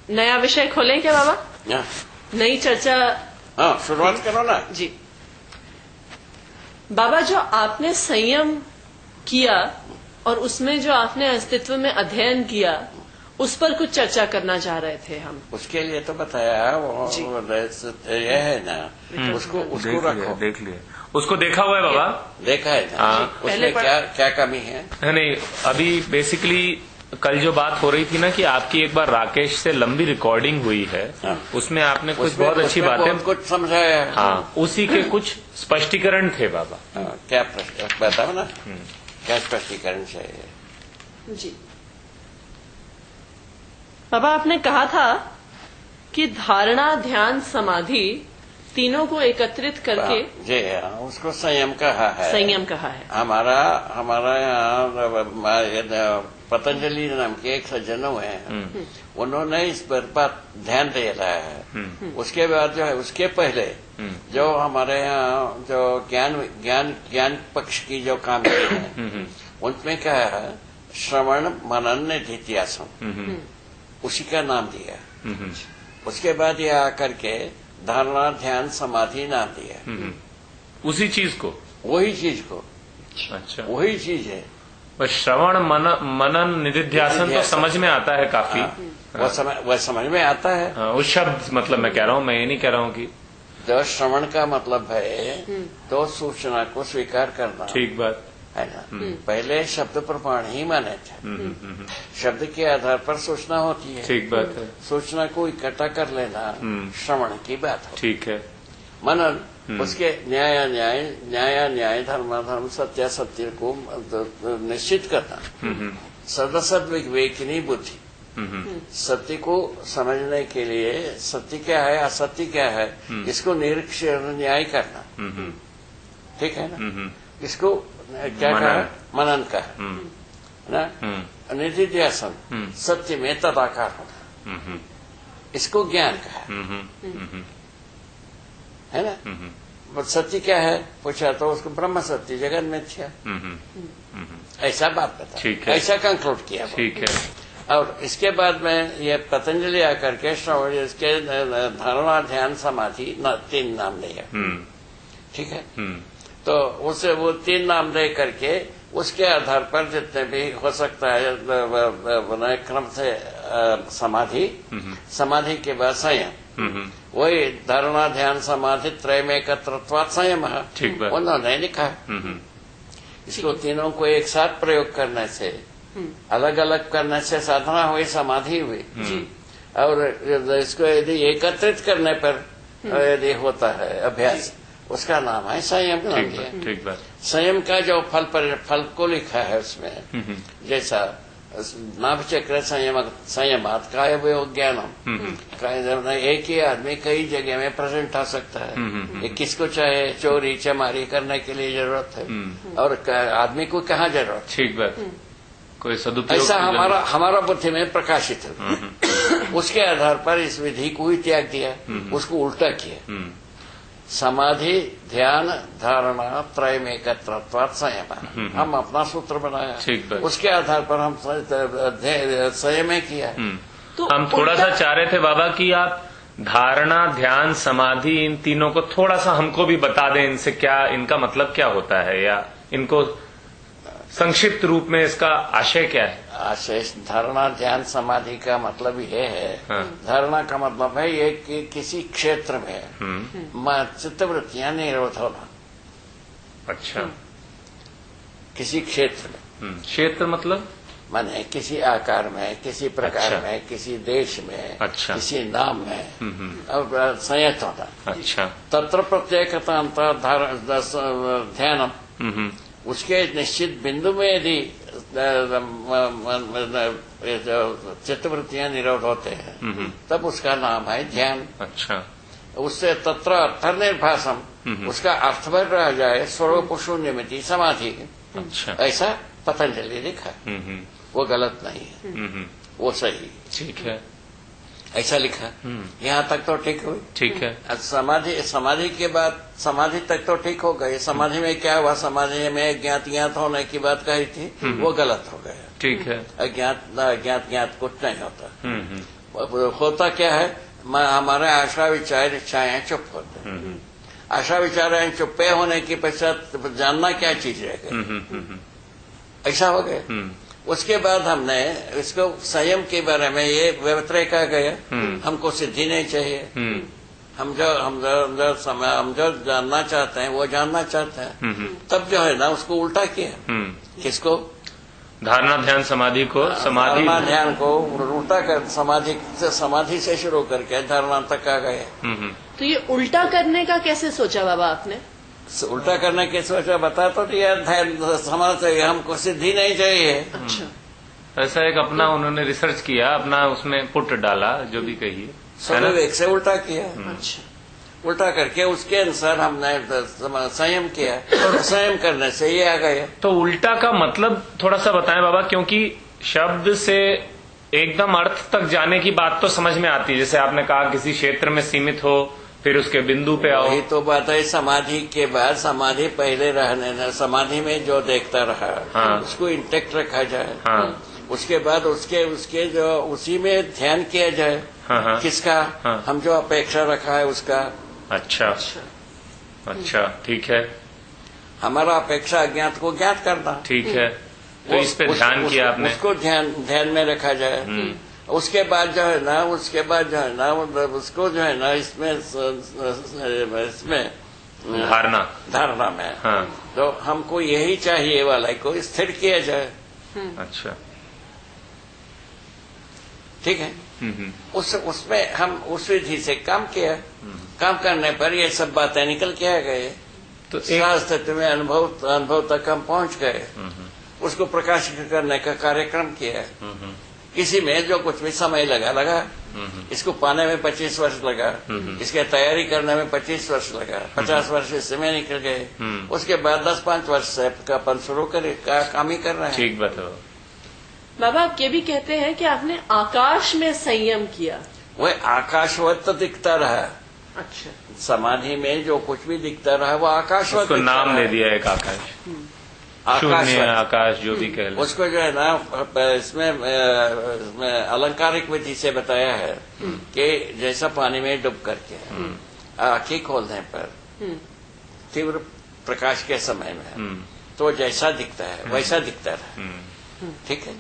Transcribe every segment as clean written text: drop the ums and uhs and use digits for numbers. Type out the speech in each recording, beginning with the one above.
नया विषय खोलें क्या बाबा? नई चर्चा। हाँ, शुरुआत करो ना जी। बाबा, जो आपने संयम किया और उसमें जो आपने अस्तित्व में अध्ययन किया, उस पर कुछ चर्चा करना चाह रहे थे हम। उसके लिए तो बताया वो ये है ना, उसको रखो। देख लिया, उसको देखा हुआ है बाबा? देखा है ना। उसमें क्या कमी है? नहीं, अभी बेसिकली कल जो बात हो रही थी ना कि आपकी एक बार राकेश से लंबी रिकॉर्डिंग हुई है, उसमें आपने कुछ बहुत अच्छी बातें कुछ समझाया है। हाँ, उसी के कुछ स्पष्टीकरण थे बाबा। क्या बताओ ना, क्या स्पष्टीकरण चाहिए? जी बाबा, आपने कहा था कि धारणा, ध्यान, समाधि तीनों को एकत्रित करके जी उसको संयम कहा है। संयम कहा है। हमारा यहाँ पतंजलि नाम के एक सज्जन हुए हैं, उन्होंने इस पर ध्यान दे रहा है। उसके बाद जो है, उसके पहले जो हमारे यहाँ जो ज्ञान पक्ष की जो काम की है, उनमें क्या है, श्रवण मनन निधिध्यासन, उसी का नाम दिया। उसके बाद ये आकर के धारणा, ध्यान, समाधि नाम दिया। उसी चीज को, वही चीज को। अच्छा, वही चीज है। बस श्रवण मनन निधिध्यासन तो समझ में आता है काफी। वह समझ में आता है। उस शब्द मतलब मैं कह रहा हूँ, मैं ये नहीं कह रहा हूँ कि जो श्रवण का मतलब है तो सूचना को स्वीकार करना। ठीक बात है ना। पहले शब्द प्रमाण ही माने थे। शब्द के आधार पर सूचना होती है। ठीक बात है। सूचना को इकट्ठा कर लेना श्रवण की बात है। ठीक है। मनन उसके न्याय धर्म सत्य सत्य को निश्चित करना। सदसद विवेकिनी बुद्धि, सत्य को समझने के लिए सत्य क्या है असत्य क्या है इसको निरीक्षण न्याय करना। ठीक है ना। इसको क्या कहा? मनन का ना। निधिध्यासन सत्य में तदाकार होना, इसको ज्ञान का है ना। सत्य क्या है पूछा तो उसको ब्रह्म सत्य जगत मिथ्या, ऐसा बात बता, ऐसा कंक्लूड किया। ठीक है। और इसके बाद में ये पतंजलि आकर के इसके धारणा, ध्यान, समाधि 3 नाम दिया। ठीक है। तो उसे वो 3 नाम दे करके उसके आधार पर जितने भी हो सकता है क्रम से समाधि के बाद संयम, वही धारणा, ध्यान, समाधि त्रय में एकत्रत्वात् संयम है। उन्होंने लिखा। इसको तीनों को एक साथ प्रयोग करने से, अलग अलग करने से साधना हुई, समाधि हुई। और इसको यदि एकत्रित करने पर यदि होता है अभ्यास, उसका नाम है संयम। ठीक बात। संयम का जो फल को लिखा है उसमें, जैसा नाभचक्र संयमात काय ज्ञानम, एक ही आदमी कई जगह में प्रेजेंट आ सकता है। ये किसको चाहे चोरी चमारी करने के लिए जरूरत है, और आदमी को कहाँ जरूरत? ठीक बात। कोई सदुपयोग ऐसा हमारा बुद्धि में प्रकाशित है। उसके आधार पर इस विधि को ही त्याग दिया, उसको उल्टा किया। समाधि, ध्यान, धारणा त्रय में एकत्रत्वात् संयम, हम अपना सूत्र बनाया। उसके आधार पर हम संयम किया। तो हम थोड़ा सा चाह रहे थे बाबा कि आप धारणा, ध्यान, समाधि इन तीनों को थोड़ा सा हमको भी बता दें, इनसे क्या, इनका मतलब क्या होता है, या इनको संक्षिप्त रूप में इसका आशय क्या है? आशय धारणा, ध्यान, समाधि का मतलब ये है। धारणा का मतलब है ये कि किसी क्षेत्र में चित्तवृत्तियां निरोध होना। अच्छा। किसी क्षेत्र में। क्षेत्र मतलब माने किसी आकार में, किसी प्रकार में, किसी देश में, किसी नाम में, और संयत होना। अच्छा। तत्र प्रत्येकता ध्यानम, उसके निश्चित बिंदु में यदि चित्तवृत्तियां निरोध होते हैं तब उसका नाम है ध्यान। अच्छा। उससे तत्र अर्थ निर्भासम, उसका अर्थ भर रह जाए, स्वरूप शून्यमिति समाधि। अच्छा। ऐसा पतंजलि लिखा। वो गलत नहीं है, वो सही। ठीक है। ऐसा लिखा। यहाँ तक तो ठीक हुई। ठीक है। समाधि के बाद, समाधि तक तो ठीक हो गई। समाधि में क्या हुआ? समाधि में ज्ञात होने की बात कही थी, वो गलत हो गया। ठीक है। अज्ञात कुछ नहीं होता। होता क्या है, हमारे आशा विचार इच्छाएं चुप होते हैं। आशा विचार चुप्पे होने के पश्चात जानना क्या चीज रह गई, ऐसा हो गया। उसके बाद हमने इसको संयम के बारे में ये व्यवतरय कहा गया, हमको सिद्धि नहीं चाहिए, हम जो जानना चाहते हैं वो जानना चाहते हैं। तब जो है ना उसको उल्टा किया, किसको, धारणा ध्यान समाधि को, समाधि धारणा ध्यान को उल्टा कर समाधि से शुरू करके धारणा तक आ गए। तो ये उल्टा करने का कैसे सोचा बाबा आपने? उल्टा करने के सोचा बता तो दिया, समाज चाहिए, हमको सिद्धि नहीं चाहिए। अच्छा, ऐसा एक अपना उन्होंने रिसर्च किया, अपना उसमें पुट डाला, जो भी कहिए, स्वविवेक से उल्टा किया। अच्छा, उल्टा करके उसके अनुसार हमने संयम किया, और संयम करने से ये आ गया। तो उल्टा का मतलब थोड़ा सा बताएं बाबा, क्योंकि शब्द से एकदम अर्थ तक जाने की बात तो समझ में आती है, जैसे आपने कहा किसी क्षेत्र में सीमित हो, फिर उसके बिंदु पे आओ। वही तो बात है, समाधि के बाद समाधि पहले रहने न, समाधि में जो देखता रहा, हाँ, उसको इंटेक्ट रखा जाए। हाँ, उसके बाद उसके जो उसी में ध्यान किया जाए। हाँ, हाँ, किसका, हाँ, हम जो अपेक्षा रखा है उसका। अच्छा, अच्छा, ठीक है, हमारा अपेक्षा अज्ञात को ज्ञात करना, ठीक है। तो इस पे ध्यान किया आपने, उसको ध्यान में रखा जाए। उसके बाद जो है ना, उसको जो है ना इसमें धारणा में, हाँ, तो हमको यही चाहिए वाला को स्थिर किया जाए। अच्छा, ठीक है। उसमें हम उस विधि से काम किया, काम करने पर ये सब बातें निकल के आ गए, तो अस्तित्व में अनुभव तक हम पहुंच गए। उसको प्रकाशित करने का कार्यक्रम किया। किसी में जो कुछ भी समय लगा, इसको पाने में 25 वर्ष लगा, इसके तैयारी करने में 25 वर्ष लगा, 50 वर्ष इसमें निकल गए। उसके बाद 10-5 वर्ष से अपन शुरू करे काम ही कर रहे हैं। ठीक बताओ बाबा। आप ये भी कहते हैं कि आपने आकाश में संयम किया। वह आकाशवत तो दिखता रहा। अच्छा, समाधि में जो कुछ भी दिखता रहा वो आकाशवत, उसको नाम दे दिया एक आकाश, शून्य आकाश जो भी कह लो। उसको जो है ना इसमें अलंकारिक विधि से बताया है कि जैसा पानी में डूब करके आंखें खोलने पर तीव्र प्रकाश के समय में तो जैसा दिखता है वैसा दिखता रहा। ठीक है,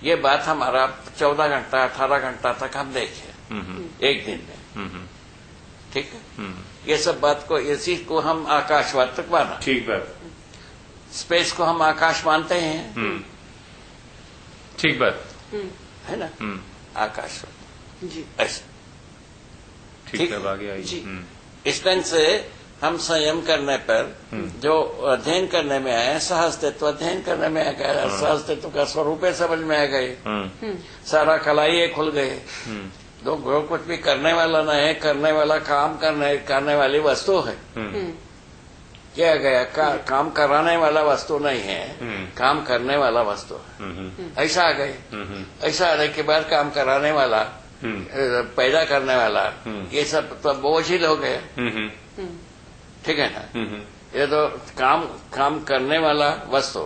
ये बात हमारा 14 घंटा 18 घंटा तक हम देखे एक दिन में। ठीक है, ये सब बात को, इसी को हम आकाशवाद तक माना। ठीक बात, स्पेस को हम आकाश मानते हैं। ठीक बात है ना, आकाशवाद जी, ऐसा। ठीक है, आगे आइए। जी। इस ढंग से हम संयम करने पर जो अध्ययन करने में आए, सहअस्तित्व अध्ययन करने में आ गए, सहअस्तित्व का स्वरूप समझ में आ गए, सारा कलाइए खुल गए। जो कुछ भी करने वाला न है, करने वाला काम करने वाली वस्तु है। किया गया काम कराने वाला वस्तु नहीं है, काम करने वाला वस्तु है। ऐसा आ गए। ऐसा आने के बाद काम कराने वाला, पैदा करने वाला, ये सब तो बोझिल हो गए। ठीक है ना, ये तो काम करने वाला वस्तु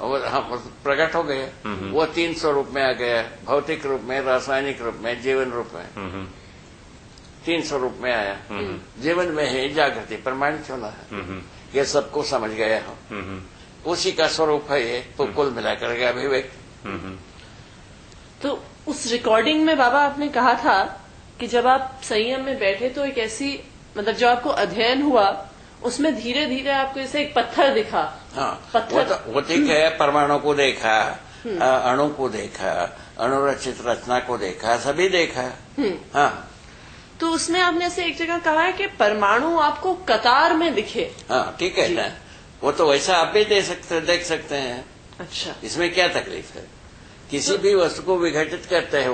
और हम प्रकट हो गए। वो 3 स्वरूप में आ गया, भौतिक रूप में, रासायनिक रूप में, जीवन रूप में। 3 स्वरूप में आया। जीवन में ही जागृति प्रमाणित होना है, ये सबको समझ गया हो। उसी का स्वरूप है ये, तो कुल मिलाकर के अभिव्यक्ति। तो उस रिकॉर्डिंग में बाबा आपने कहा था कि जब आप संयम में बैठे तो एक ऐसी, मतलब जो आपको अध्ययन हुआ उसमें धीरे धीरे आपको जैसे एक पत्थर दिखा। हाँ, पत्थर वो ठीक है, परमाणु को देखा, अणु को देखा, अणुरचित रचना को देखा, सभी देखा। हाँ, तो उसमें आपने से एक जगह कहा है कि परमाणु आपको कतार में दिखे। हाँ, ठीक है ना, वो तो वैसा आप भी देख सकते हैं। अच्छा, इसमें क्या तकलीफ है? किसी भी वस्तु को विघटित करते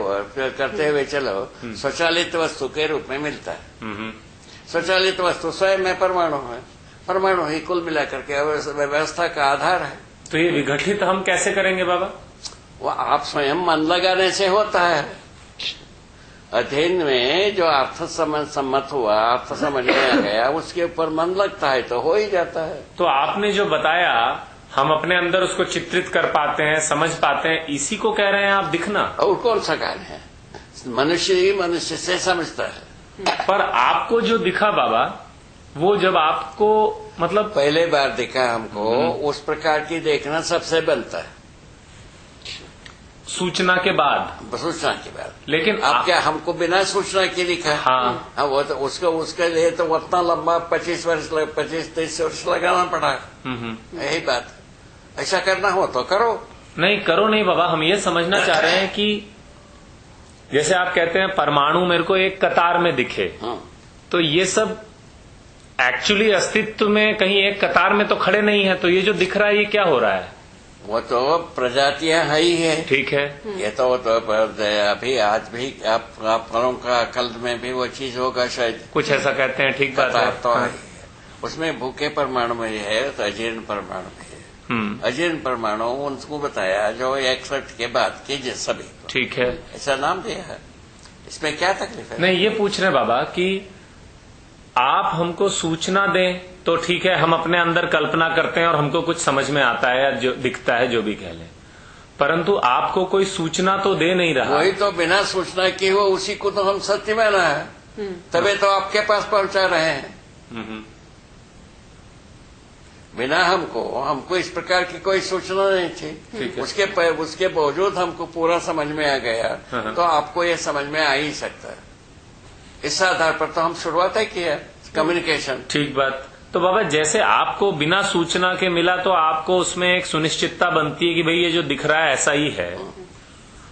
हुए चलो, स्वचालित वस्तु के रूप में मिलता है। स्वचालित वस्तु स्वयं में परमाणु है, परमाणु ही कुल मिलाकर के व्यवस्था का आधार है। तो ये विघटित हम कैसे करेंगे बाबा? वो आप स्वयं मन लगाने से होता है। अध्ययन में जो अर्थ सम्मत हुआ, अर्थ समझ में आ गया, उसके ऊपर मन लगता है तो हो ही जाता है। तो आपने जो बताया, हम अपने अंदर उसको चित्रित कर पाते हैं, समझ पाते हैं, इसी को कह रहे हैं आप दिखना। और कौन सा कार्य है? मनुष्य ही मनुष्य से समझता है। पर आपको जो दिखा बाबा, वो जब आपको मतलब पहले बार दिखा हमको, उस प्रकार की देखना सबसे बनता है सूचना के बाद, सूचना के बाद। लेकिन अब क्या हमको बिना सूचना के लिखा? हाँ, वो तो उसके लिए तो उतना लंबा 25-30 वर्ष लगाना पड़ा। यही बात, ऐसा करना हो तो करो। नहीं करो नहीं बाबा, हम ये समझना चाह रहे हैं कि जैसे आप कहते हैं परमाणु मेरे को एक कतार में दिखे, तो ये सब एक्चुअली अस्तित्व में कहीं एक कतार में तो खड़े नहीं है, तो ये जो दिख रहा है ये क्या हो रहा है? वो तो प्रजातियां है ही है। ठीक है, ये तो अभी आज भी आप फलों का कल में भी वो चीज होगा शायद, कुछ ऐसा कहते हैं। ठीक बात है। तो उसमें भूखे परमाणु में है, तो अजीर्ण परमाणु में है। अजीर्ण परमाणु उनको बताया जो 61 के बाद के सभी। ठीक है, ऐसा नाम दिया है, इसमें क्या तकलीफ है? नहीं, ये पूछ रहे बाबा कि आप हमको सूचना दें तो ठीक है, हम अपने अंदर कल्पना करते हैं और हमको कुछ समझ में आता है या जो दिखता है जो भी कह लें, परंतु आपको कोई सूचना तो दे नहीं रहा। वही तो बिना सूचना की हो, उसी को तो हम सत्य माना है, तभी तो आपके पास पहुंचा रहे हैं। बिना हमको इस प्रकार की कोई सूचना नहीं थी, उसके बावजूद हमको पूरा समझ में आ गया, तो आपको ये समझ में आ ही सकता है। इस आधार पर तो हम शुरुआत ही किया कम्युनिकेशन। ठीक बात। तो बाबा जैसे आपको बिना सूचना के मिला, तो आपको उसमें एक सुनिश्चितता बनती है कि भाई ये जो दिख रहा है ऐसा ही है।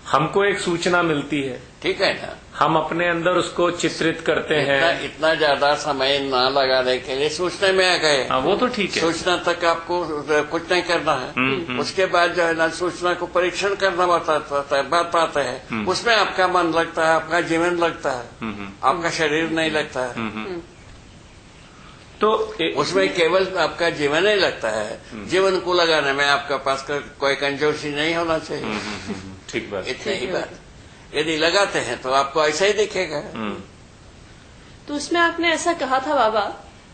हमको एक सूचना मिलती है, ठीक है ना, हम अपने अंदर उसको चित्रित करते हैं। इतना ज्यादा समय ना लगाने के लिए सूचना में आ गए। हाँ, वो तो ठीक है, सूचना तक आपको कुछ नहीं करना है। उसके बाद जो है ना सूचना को परीक्षण करना बताते हैं, उसमें आपका मन लगता है, आपका जीवन लगता है, आपका शरीर नहीं लगता है। तो उसमें केवल आपका जीवन ही लगता है, जीवन को लगाने में आपका पास कोई कंजूसी नहीं होना चाहिए। ठीक बात, इतनी ही बात। यदि लगाते हैं तो आपको ऐसा ही दिखेगा। तो उसमें आपने ऐसा कहा था बाबा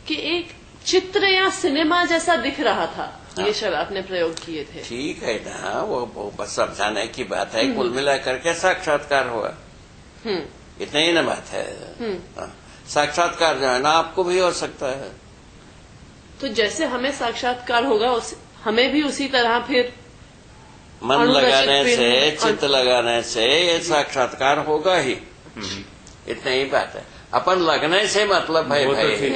कि एक चित्र या सिनेमा जैसा दिख रहा था। हाँ। ये शब्द आपने प्रयोग किए थे। ठीक है ना, वो बस समझाने की बात है। कुल मिलाकर के साक्षात्कार हुआ, इतनी ही ना बात है। साक्षात्कार जो है ना आपको भी हो सकता है। तो जैसे हमें साक्षात्कार होगा, हमें भी उसी तरह फिर मन लगाने से, चित्त लगाने से ये साक्षात्कार होगा ही। इतनी ही बात है। अपन लगने से मतलब है भाई।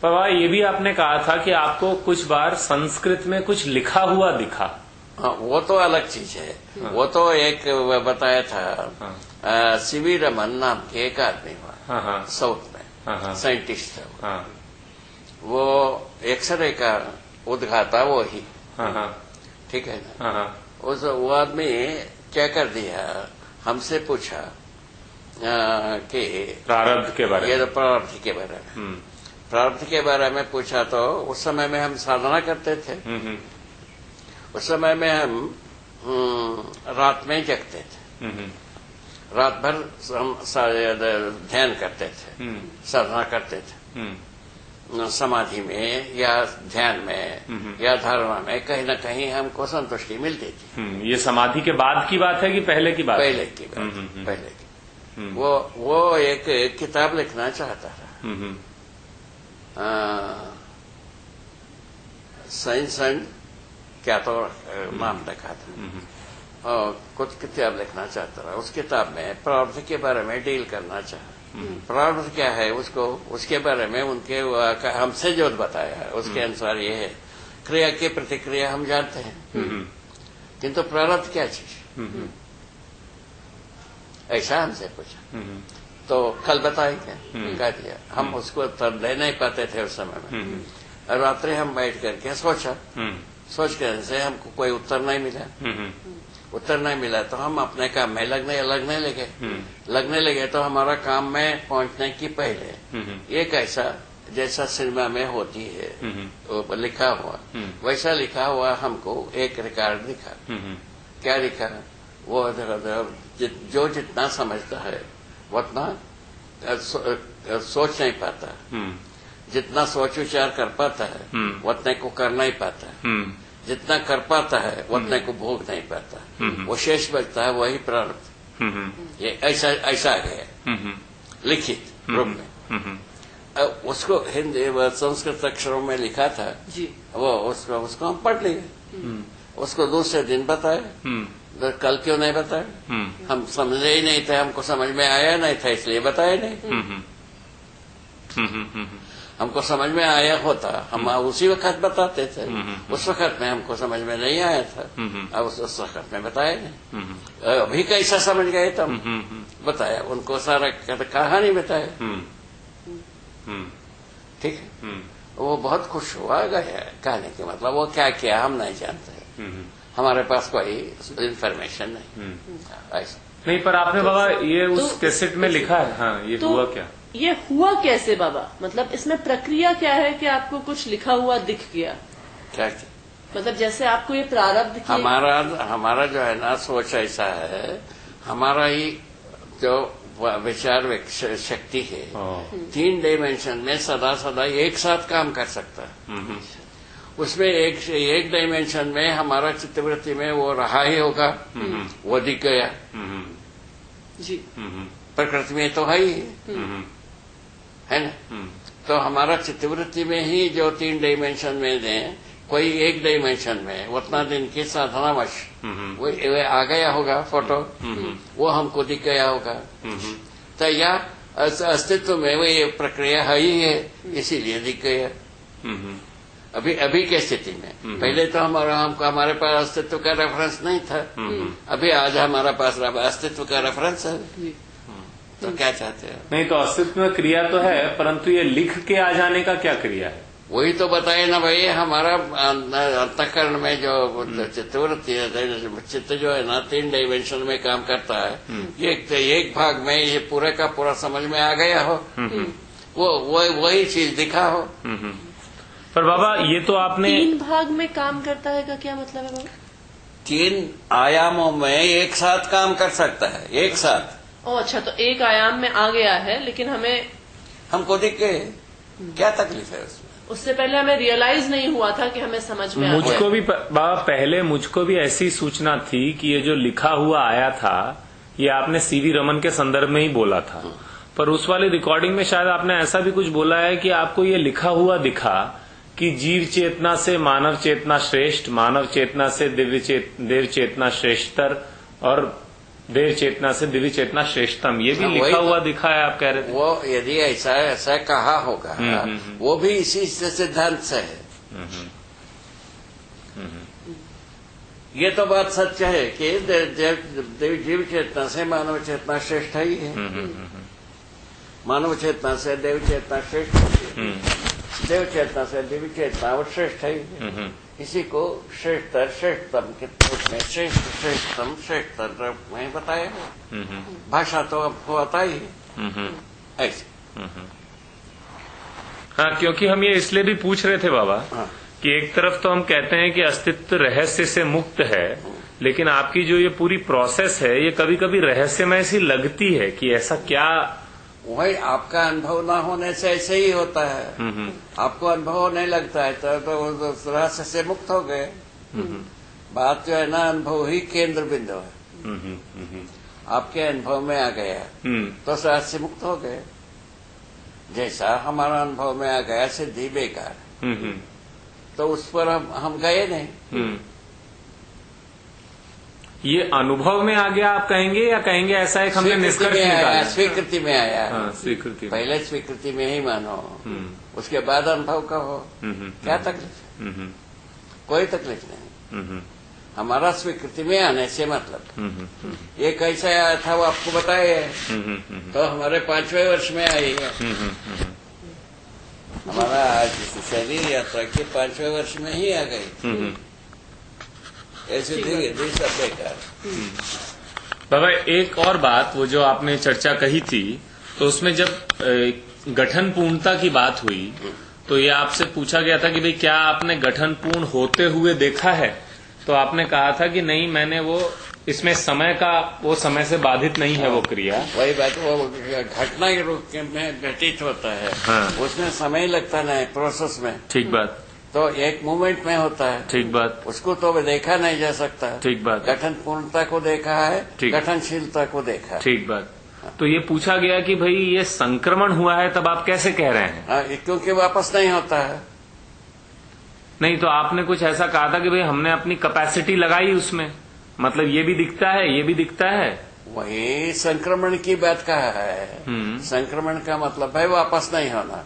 बाबा ये भी आपने कहा था कि आपको कुछ बार संस्कृत में कुछ लिखा हुआ दिखा। हाँ, वो तो अलग चीज है। हाँ। वो तो एक बताया था। हाँ। सीवी रमन नाम के एक आदमी हुआ। हाँ। साउथ में। हाँ। साइंटिस्ट था। हाँ। वो एक्सरे का उद्घाता वो ही। हाँ। ठीक है ना। हाँ। वो आदमी क्या कर दिया, हमसे पूछा कि प्रारब्ध के बारे में, ये प्रारब्ध के बारे में, प्रारब्ध के बारे में पूछा। तो उस समय में हम साधना करते थे। उस समय में हम रात में जगते थे, रात भर हम ध्यान करते थे, साधना करते थे, समाधि में या ध्यान में या धारणा में कहीं न कहीं हमको संतुष्टि मिलती थी। ये समाधि के बाद की बात है कि पहले की बात? पहले की बात, पहले की। वो एक किताब लिखना चाहता था, साइंस एंड क्या तो नाम लिखा था, और कुछ किताब लिखना चाहता था। उस किताब में प्रारब्ध के बारे में डील करना चाहा। प्रारब्ध क्या है उसके बारे में उनके हमसे जो बताया उसके अनुसार ये है, क्रिया की प्रतिक्रिया हम जानते हैं, किंतु प्रारब्ध क्या चीज, ऐसा हमसे पूछा। तो कल बताएंगे, कह दिया। हम उसको उत्तर दे नहीं पाते थे उस समय में। रात्रि हम बैठ करके सोच करने से हमको कोई उत्तर नहीं मिला। तो हम अपने काम में लगने लगे। तो हमारा काम में पहुंचने की पहले एक ऐसा जैसा सिनेमा में होती है वो लिखा हुआ, वैसा लिखा हुआ हमको एक रिकॉर्ड दिखा। क्या लिखा? वो जो जितना समझता है उतना सोच नहीं पाता, जितना सोच विचार कर पाता है उतने को कर नहीं पाता, जितना कर पाता है उतने को भोग नहीं पाता। वो शेष बचता है, वही प्रारब्ध। ये ऐसा ऐसा है लिखित रूप में। उसको हिंदी संस्कृत अक्षरों में लिखा था जी। वो उसको हम पढ़ लिए, उसको दूसरे दिन बताए, कल क्यों नहीं बताया, हम समझे ही नहीं थे, हमको समझ में आया नहीं था इसलिए बताया नहीं। हमको समझ में आया होता हम उसी वक्त बताते थे, उस वक्त में हमको समझ में नहीं आया था, अब उस वक्त में बताया नहीं। अभी कैसा समझ गए तब बताया, उनको सारा कहानी बताया। ठीक है, वो बहुत खुश हुआ गया कहने के मतलब वो क्या किया हम नहीं जानते, हमारे पास कोई इंफॉर्मेशन नहीं ऐसा नहीं। पर आपने बाबा ये उस कैसेट में लिखा है, हाँ, ये हुआ क्या, ये हुआ कैसे बाबा, मतलब इसमें प्रक्रिया क्या है कि आपको कुछ लिखा हुआ दिख गया क्या? मतलब जैसे आपको ये प्रारब्ध की हमारा जो है ना सोच ऐसा है, हमारा ही जो विचार शक्ति है 3 डायमेंशन में सदा सदा एक साथ काम कर सकता है। उसमें एक डायमेंशन में हमारा चित्तवृत्ति में वो रहा ही होगा, वो दिख गया जी, प्रकृति में तो है ही है ना। तो हमारा चित्तवृत्ति में ही जो 3 डायमेंशन में दें, कोई एक डायमेंशन में उतना दिन की साधनावश वो आ गया होगा फोटो, वो हमको दिख गया होगा। तो या अस्तित्व में वो ये प्रक्रिया है ही है, इसीलिए दिख गया। अभी के स्थिति में पहले तो हमारे पास अस्तित्व का रेफरेंस नहीं था, अभी आज हमारे पास अस्तित्व का रेफरेंस है। तो क्या चाहते हैं? नहीं तो अस्तित्व में क्रिया तो है, परंतु ये लिख के आ जाने का क्या क्रिया है? वही तो बताए ना भाई, हमारा अंतःकरण में जो चित्तवृत्ति है, चित्त जो है ना 3 डायमेंशन में काम करता है, एक भाग में ये पूरे का पूरा समझ में आ गया हो, वो वही चीज दिखा हो। पर बाबा ये तो आपने 3 भाग में काम करता है का क्या मतलब है बाबा? 3 आयामों में एक साथ काम कर सकता है, एक साथ। अच्छा, तो एक आयाम में आ गया है, लेकिन हमको दिख गए, क्या तकलीफ है उसमें? उससे पहले हमें रियलाइज नहीं हुआ था कि हमें समझ में मुझको भी बाबा पहले मुझको भी ऐसी सूचना थी कि ये जो लिखा हुआ आया था ये आपने सीवी रमन के संदर्भ में ही बोला था, पर उस वाली रिकॉर्डिंग में शायद आपने ऐसा भी कुछ बोला है कि आपको ये लिखा हुआ दिखा कि जीव चेतना से मानव चेतना श्रेष्ठ, मानव चेतना से देव चेतना श्रेष्ठतर और देव चेतना से दिव्य चेतना श्रेष्ठतम, ये भी लिखा हुआ दिखा है, आप कह रहे थे। वो यदि ऐसा कहा होगा, वो भी इसी सिद्धांत से है। ये तो बात सच है कि जीव चेतना से मानव चेतना श्रेष्ठ ही है, मानव चेतना से देव चेतना श्रेष्ठ है, देव चेतना से दिव्य चेतना और श्रेष्ठ है। इसी को श्रेष्ठतम के रूप में श्रेष्ठतम श्रेष्ठतर में बताया है। भाषा तो आपको आता ही है ऐसे। हाँ, क्योंकि हम ये इसलिए भी पूछ रहे थे बाबा कि एक तरफ तो हम कहते हैं कि अस्तित्व रहस्य से मुक्त है, लेकिन आपकी जो ये पूरी प्रोसेस है ये कभी कभी रहस्यमय सी लगती है कि ऐसा क्या। वही आपका अनुभव ना होने से ऐसे ही होता है, आपको अनुभव नहीं लगता है तो रहस्य से मुक्त हो गए। बात जो है ना, अनुभव ही केंद्र बिंदु है, आपके अनुभव में आ गया तो रहस्य से मुक्त हो गए। जैसा हमारा अनुभव में आ गया सिद्धि बेकार, तो उस पर हम गए नहीं। ये अनुभव में आ गया आप कहेंगे या कहेंगे ऐसा एक हमने निष्कर्ष निकाला? स्वीकृति में आया। हाँ, स्वीकृति। पहले स्वीकृति में ही मानो, उसके बाद अनुभव का हो, क्या तकलीफ है? कोई तकलीफ नहीं। हमारा स्वीकृति में आने से मतलब ये कैसे आया था वो आपको बताया है, तो हमारे 5वें वर्ष में आई है। हमारा शरीर यात्रा के 5वें वर्ष में ही आ गई। ऐसे धीरे सब बेकार। बाबा एक और बात, वो जो आपने चर्चा कही थी, तो उसमें जब गठन पूर्णता की बात हुई तो ये आपसे पूछा गया था कि भाई क्या आपने गठन पूर्ण होते हुए देखा है, तो आपने कहा था कि नहीं, मैंने वो इसमें समय का वो समय से बाधित नहीं है वो क्रिया। वही बात, वो घटना के रूप में घटित होता है। हाँ। उसमें समय लगता नहीं प्रोसेस में। ठीक बात। तो एक मूवमेंट में होता है। ठीक बात। उसको तो देखा नहीं जा सकता। ठीक बात। गठन पूर्णता को देखा है, गठनशीलता को देखा है। ठीक बात। तो ये पूछा गया कि भाई ये संक्रमण हुआ है, तब आप कैसे कह रहे हैं? क्योंकि वापस नहीं होता है। नहीं, तो आपने कुछ ऐसा कहा था कि भाई हमने अपनी कैपेसिटी लगाई उसमें, मतलब ये भी दिखता है, ये भी दिखता है। वही संक्रमण की बात कहा है। संक्रमण का मतलब है वापस नहीं होना।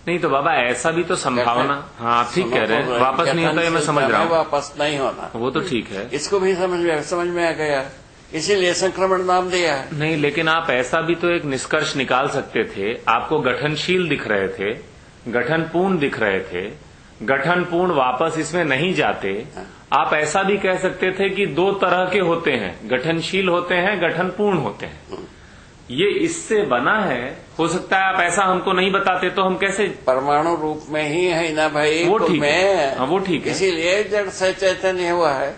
नहीं तो बाबा ऐसा भी तो संभावना, हाँ आप ठीक कह रहे हैं, वापस नहीं होता, ये मैं समझ रहा हूँ। वापस नहीं होना, वो तो ठीक है, इसको भी समझ में आ गया, इसीलिए संक्रमण नाम दिया है। नहीं, लेकिन आप ऐसा भी तो एक निष्कर्ष निकाल सकते थे। आपको गठनशील दिख रहे थे, गठनपूर्ण दिख रहे थे, गठनपूर्ण वापस इसमें नहीं जाते। आप ऐसा भी कह सकते थे कि दो तरह के होते हैं, गठनशील होते हैं, गठनपूर्ण होते हैं। ये इससे बना है, हो सकता है आप ऐसा हमको नहीं बताते तो हम कैसे? परमाणु रूप में ही है ना भाई, वो ठीक है, हाँ वो ठीक है, इसीलिए जड़ से चैतन्य हुआ है,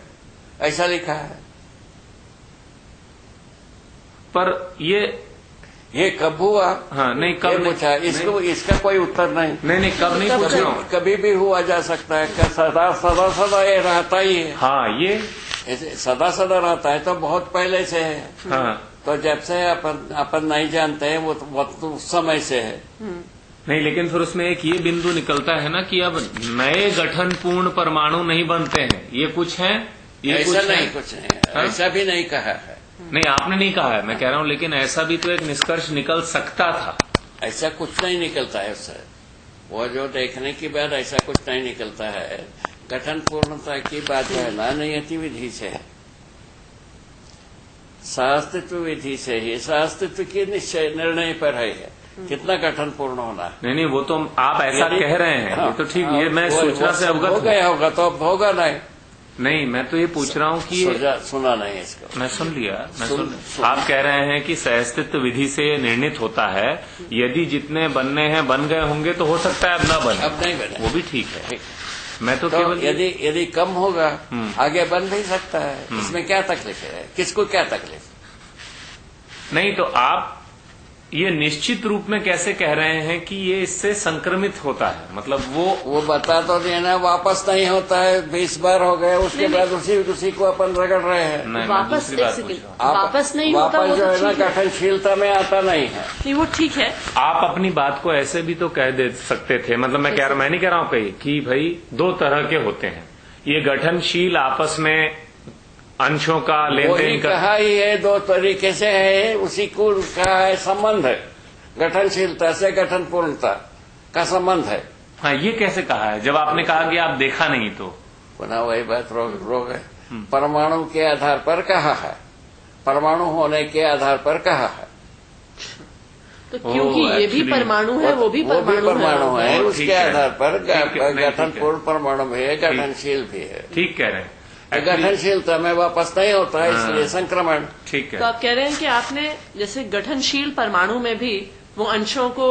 ऐसा लिखा है। पर ये कब हुआ? हाँ नहीं, कब पूछा इसको, इसका कोई उत्तर नहीं। नहीं कब नहीं पूछ रहा हूँ, कभी भी हुआ जा सकता है। क्या सदा सदा सदा ये रहता ही है? हाँ, ये सदा सदा रहता है तो बहुत पहले से है। हाँ, तो जब से अपन नहीं जानते हैं वो तो उस समय से है। नहीं, लेकिन फिर उसमें एक ये बिंदु निकलता है ना कि अब नए गठनपूर्ण परमाणु नहीं बनते हैं, ये कुछ है, ये ऐसा कुछ नहीं, कुछ नहीं, ऐसा भी नहीं कहा है। नहीं, आपने नहीं कहा है, मैं कह रहा हूँ, लेकिन ऐसा भी तो एक निष्कर्ष निकल सकता था। ऐसा कुछ नहीं निकलता है उससे, वो जो देखने की बात, ऐसा कुछ नहीं निकलता है। गठन पूर्णता की बात जो है ना, नियति विधि से है, सहअस्तित्व विधि से ही, सहअस्तित्व के निश्चय निर्णय पर है कितना गठन पूर्ण होना। नहीं, वो तो आप ऐसा कह रहे हैं, ये तो ठीक, ये मैं सूचना से अवगत हो गया होगा तो अब होगा नहीं। नहीं, मैं तो ये पूछ रहा हूँ कि सुना नहीं इसको, मैं सुन लिया, आप कह रहे हैं कि सहअस्तित्व विधि से निर्णित होता है, यदि जितने बनने हैं बन गए होंगे तो हो सकता है अब न बने, अब नहीं बने, वो भी ठीक है। मैं तो केवल यदि कम होगा आगे बन नहीं सकता है, इसमें क्या तकलीफ है? किसको क्या तकलीफ? नहीं, तो आप ये निश्चित रूप में कैसे कह रहे हैं कि ये इससे संक्रमित होता है? मतलब वो बता तो देना, वापस नहीं होता है, 20 बार हो गए, उसके बाद उसी को अपन रगड़ रहे हैं। वापस वापस नहीं होता, वापस जो है ना गठनशीलता में आता नहीं है। नहीं, वो ठीक है। आप अपनी बात को ऐसे भी तो कह दे सकते थे, मतलब मैं नहीं कह रहा हूँ कहीं कि भाई दो तरह के होते हैं, ये गठनशील आपस में अंशों का लेन देन का, कहा ही है, दो तरीके से है, उसी को कहा है संबंध है, गठनशीलता से गठन पूर्णता का संबंध है। हाँ, ये कैसे कहा है जब आपने कहा कि आप देखा नहीं? तो पुनः वही बात रोग है, परमाणु के आधार पर कहा है, परमाणु होने के आधार पर कहा है। तो क्योंकि ये भी परमाणु है, वो भी परमाणु है, उसके आधार पर गठन पूर्ण परमाणु भी है, गठनशील भी है। ठीक कह रहे हैं, गठनशीलता में वापस नहीं होता है, इसलिए संक्रमण। ठीक है, तो आप कह रहे हैं कि आपने जैसे गठनशील परमाणु में भी वो अंशों को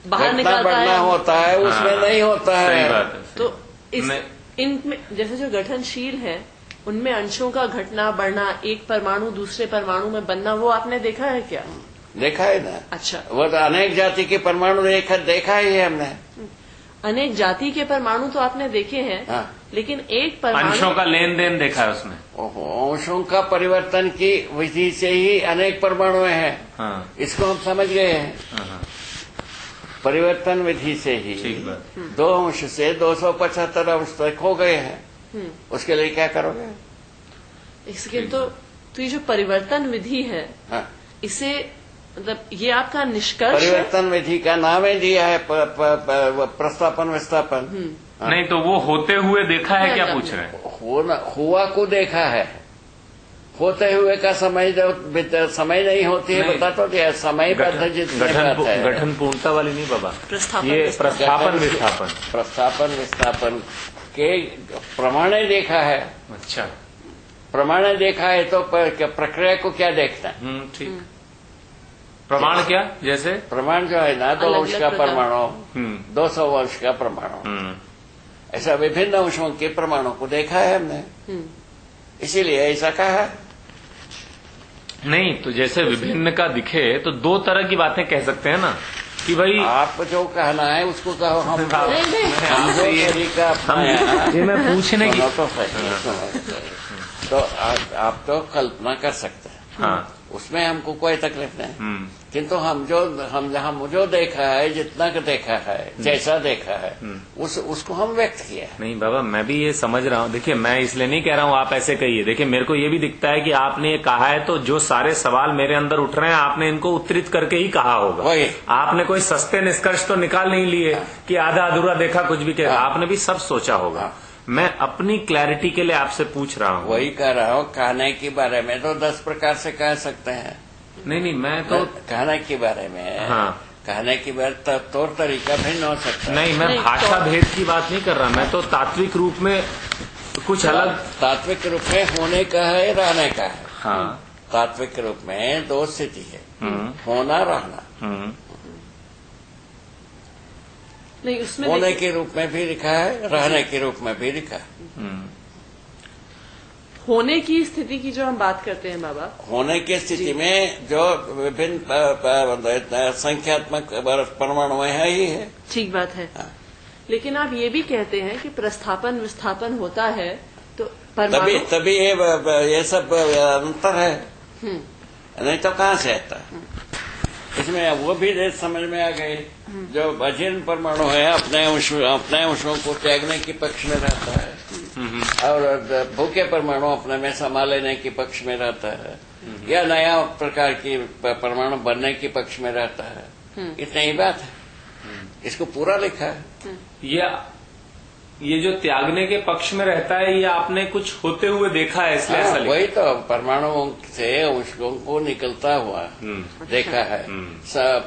बाहर निकालता है, होता है, उसमें नहीं होता है। सही बात है। तो इनमें जैसे जो गठनशील है उनमें अंशों का घटना बढ़ना, एक परमाणु दूसरे परमाणु में बनना, वो आपने देखा है क्या? देखा है ना। अच्छा, वो तो अनेक जाति के परमाणु देखा ही है हमने। अनेक जाति के परमाणु तो आपने देखे हैं, हाँ। लेकिन एक परमाणु, अंशों का लेन देन देखा है उसमें। अंशों का परिवर्तन की विधि से ही अनेक परमाणु हैं। हाँ। इसको हम समझ गए हैं। हाँ। परिवर्तन विधि से ही 2 अंश से 275 अंश तक हो गए हैं। उसके लिए क्या करोगे? इसके तो ये जो परिवर्तन विधि है, हाँ। इसे मतलब ये आपका निष्कर्ष परिवर्तन विधि का नाम ही दिया है, प्रस्थापन विस्थापन। नहीं, तो वो होते हुए देखा है, क्या पूछ रहे हैं? हुआ को देखा है, होते हुए का समय नहीं होती है, बता तो दिया, समय गठन पूर्णता वाली नहीं बाबा, ये प्रस्थापन विस्थापन के प्रमाणे देखा है। अच्छा, प्रमाणे देखा है तो प्रक्रिया को क्या देखना है? ठीक। प्रमाण क्या? जैसे प्रमाण जो है ना, 2 अंश का परमाणु, 200 अंश का परमाणु, ऐसा विभिन्न अंशों के परमाणु को देखा है हमने, इसीलिए ऐसा कहा। नहीं, तो जैसे विभिन्न का दिखे तो 2 तरह की बातें कह सकते हैं ना, कि भाई आप जो कहना है उसको कहो। हम नहीं, जो तरीका अपनाया है, ये मैं पूछने की तो सही। तो आप तो कल्पना कर सकते हैं, हाँ उसमें हमको कोई तकलीफ नहीं। किंतु हम जो देखा है, जितना का देखा है, जैसा देखा है, उसको हम व्यक्त किया है। नहीं बाबा, मैं भी ये समझ रहा हूँ। देखिए, मैं इसलिए नहीं कह रहा हूँ आप ऐसे कहिए। देखिए, मेरे को ये भी दिखता है कि आपने ये कहा है, तो जो सारे सवाल मेरे अंदर उठ रहे हैं आपने इनको उत्तरित करके ही कहा होगा। वही। आपने कोई सस्ते निष्कर्ष तो निकाल नहीं लिए कि आधा अधूरा देखा कुछ भी कह। आपने भी सब सोचा होगा। मैं अपनी क्लैरिटी के लिए आपसे पूछ रहा हूँ। वही कह रहा हूँ, कहने के बारे में तो 10 प्रकार से कह सकते हैं। नहीं, मैं तो कहने के बारे में, हाँ, कहने की बात तौर तरीका भिन्न हो सकता है। नहीं, मैं भाषा भेद की बात नहीं कर रहा। मैं तो तात्विक रूप में कुछ अलग। तात्विक रूप में होने का है, रहने का है। हाँ, तात्विक रूप में 2 स्थिति है, होना, रहना। नहीं, उसमें होने के रूप में भी लिखा है, रहने के रूप में भी लिखा है। होने की स्थिति की जो हम बात करते हैं बाबा, होने की स्थिति में जो विभिन्न संख्यात्मक परमाणु है ही है। ठीक बात है। हाँ। लेकिन आप ये भी कहते हैं कि प्रस्थापन विस्थापन होता है, तो तभी ये सब अंतर है, नहीं तो कहाँ से आता है। इसमें वो भी समझ में आ गई, जो अजीर्ण परमाणु है अपने अंशों को त्यागने के पक्ष में रहता है, और भूखे परमाणु अपने में समा लेने के पक्ष में रहता है, या नया प्रकार की परमाणु बनने के पक्ष में रहता है। इतनी ही बात है, इसको पूरा लिखा है। ये जो त्यागने के पक्ष में रहता है, ये आपने कुछ होते हुए देखा है, इसलिए ऐसा लिखा। वही तो परमाणुओं से अंशों को निकलता हुआ देखा है,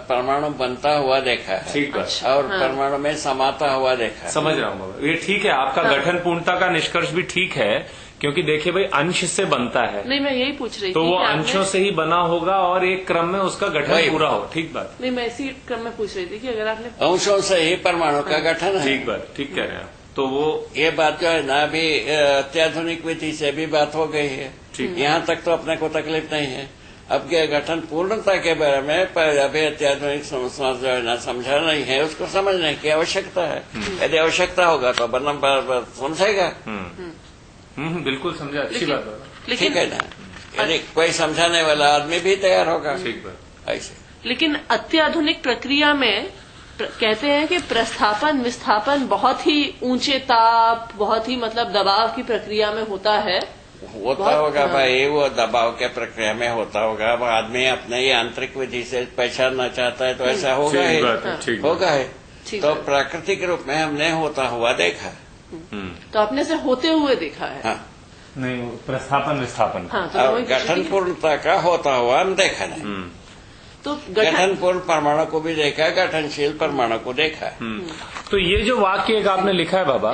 परमाणु बनता हुआ देखा है, ठीक है। और परमाणु में समाता हुआ देखा है। समझ रहा हूँ बाबा, ये ठीक है। आपका गठन पूर्णता का निष्कर्ष भी ठीक है, क्योंकि देखिए भाई, अंश से बनता है। नहीं, मैं यही पूछ रही थी, तो वो अंशों से ही बना होगा और एक क्रम में उसका गठन पूरा हो। ठीक बात। नहीं, मैं इसी क्रम में पूछ रही थी कि अगर आपने अंशों से ही परमाणु का गठन है। ठीक बात, ठीक कह रहे हैं। तो वो ये बात जो है ना, अभी अत्याधुनिक विधि से भी बात हो गई है, यहाँ तक तो अपने को तकलीफ नहीं है। अब के गठन पूर्णता के बारे में अभी अत्याधुनिक समझ जो है ना, समझा नहीं है, उसको समझने की आवश्यकता है। यदि आवश्यकता होगा तो बना समझेगा। बिल्कुल समझा, अच्छी बात है। ठीक है ना, यदि कोई समझाने वाला आदमी भी तैयार होगा। ठीक बात। ऐसे लेकिन अत्याधुनिक प्रक्रिया में कहते हैं कि प्रस्थापन विस्थापन बहुत ही ऊंचे ताप, बहुत ही मतलब दबाव की प्रक्रिया में होता है। होता होगा भाई, वो दबाव के प्रक्रिया में होता होगा। अब आदमी अपने ही आंतरिक विधि से पहचानना चाहता है तो ऐसा होगा ही, होगा ही। तो प्राकृतिक रूप में हमने होता हुआ देखा, तो अपने से होते हुए देखा है। हाँ। नहीं, प्रस्थापन विस्थापन। हाँ, तो और गठन पूर्णता का होता हुआ हम देखा नहीं। तो गठन पूर्ण परमाणु को भी देखा, गठनशील परमाणु को देखा। तो ये जो वाक्य एक आपने लिखा है बाबा,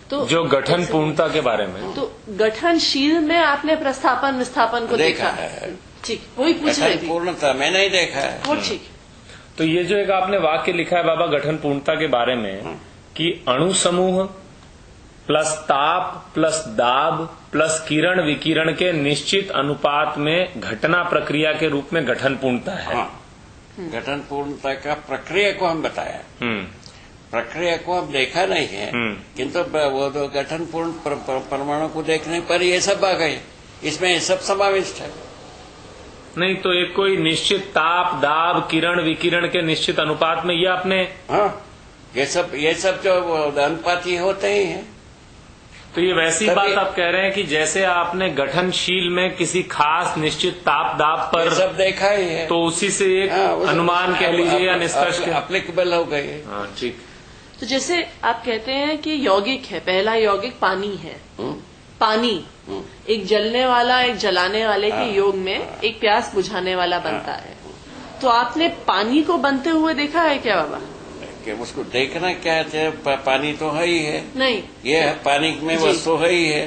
तो जो गठन पूर्णता के बारे में, तो गठनशील में आपने प्रस्थापन विस्थापन को देखा है। ठीक, वही पूछ रही थी। पूर्णता में नहीं देखा है। वो ठीक। तो ये जो एक आपने वाक्य लिखा है बाबा गठन पूर्णता के बारे में, कि अणु समूह प्लस ताप प्लस दाब प्लस किरण विकिरण के निश्चित अनुपात में घटना प्रक्रिया के रूप में गठन पूर्णता है। गठन पूर्णता का प्रक्रिया को हम बताया, प्रक्रिया को हम देखा नहीं है, किंतु वो तो गठन पूर्ण परमाणु को देखने पर ये सब आ गए, इसमें ये सब समाविष्ट है। नहीं तो एक कोई निश्चित ताप दाब किरण विकिरण के निश्चित अनुपात में ये आपने, हाँ, ये सब जो अनुपाती होते ही हैं। तो ये वैसी बात आप कह रहे हैं कि जैसे आपने गठनशील में किसी खास निश्चित ताप दाब पर सब देखा ही है, तो उसी से एक अनुमान कह लीजिए या निष्कर्ष एप्लीकेबल हो गई। हाँ, ठीक। तो जैसे आप कहते हैं कि यौगिक है, पहला यौगिक पानी है। पानी एक जलने वाला एक जलाने वाले के योग में एक प्यास बुझाने वाला बनता है। तो आपने पानी को बनते हुए देखा है क्या बाबा? कि उसको देखना क्या है, पानी तो है ही है। नहीं, ये पानी में वस्तु है ही है।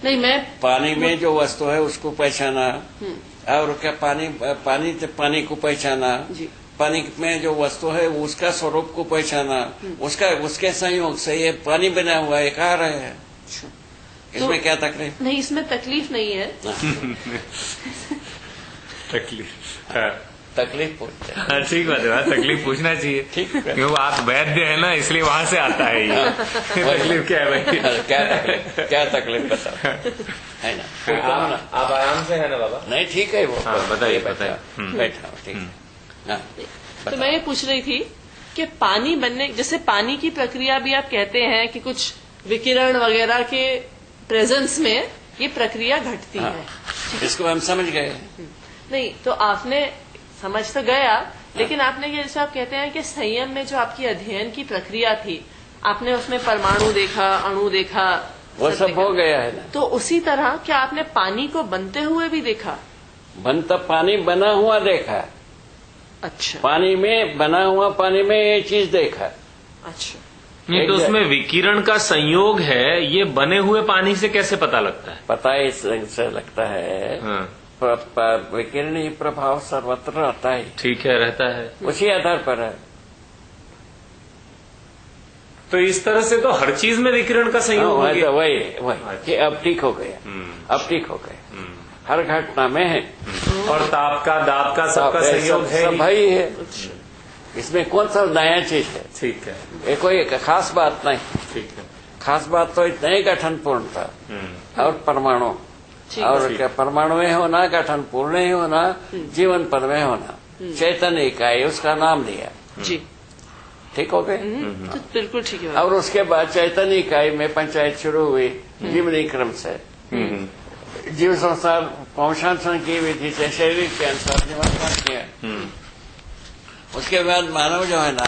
नहीं, मैं पानी में जो वस्तु है उसको पहचाना, और क्या पानी को पहचाना, पानी में जो वस्तु है उसका स्वरूप को पहचाना, उसके संयोग से ये पानी बना हुआ है, कह रहे हैं। इसमें तो, क्या तकलीफ? नहीं, इसमें तकलीफ नहीं है। तकलीफ तकलीफ पूछते हैं। हाँ, ठीक बात है, तकलीफ पूछना चाहिए। ठीक है। क्यों आप वैद्य है ना, इसलिए वहां से आता है ये। तकलीफ क्या है भाई? क्या तकलीफ बताओ, है ना? आप आराम से है ना बाबा? नहीं ठीक है वो। हाँ, बताइए बैठा ठीक है। हाँ, तो मैं ये पूछ रही थी कि पानी बनने, जैसे पानी की प्रक्रिया भी आप कहते हैं कि कुछ विकिरण वगैरह के प्रेजेंस में ये प्रक्रिया घटती है। इसको हम समझ गए। नहीं तो आपने समझ तो गया, लेकिन आपने ये जैसे आप कहते हैं कि संयम में जो आपकी अध्ययन की प्रक्रिया थी, आपने उसमें परमाणु देखा, अणु देखा, वो सब देखा। हो गया है ना। तो उसी तरह क्या आपने पानी को बनते हुए भी देखा? बनता पानी बना हुआ देखा। अच्छा पानी में बना हुआ, पानी में ये चीज देखा। अच्छा। नहीं तो उसमें विकिरण का संयोग है, ये बने हुए पानी से कैसे पता लगता है? पता है, इससे लगता है हाँ, विकिरणीय प्रभाव सर्वत्र रहता है। ठीक है, रहता है। उसी आधार पर है। तो इस तरह से तो हर चीज में विकिरण का संयोग हो गया। वही कि अब ठीक हो गया, अब ठीक हो गया। हर घटना में है। और ताप का, दाब का, सबका संयोग है सब ही। भाई है। इसमें कौन सा नया चीज है? ठीक है, ये कोई खास बात नहीं। ठीक है। खास बात तो इतना ही गठन पूर्ण था। और परमाणु, ठीक और क्या परमाणु में होना, गठन पूर्ण ही होना, जीवन पद में होना, चैतन्य इकाई, उसका नाम दिया। जी ठीक हो गए। तो बिल्कुल ठीक है। और उसके बाद चैतन्य इकाई में पंचायत शुरू हुई जीवनी क्रम से। जीव संसार वंशांतरण की विधि से शरीर के अनुसार निवास किया। उसके बाद मानव जो है ना,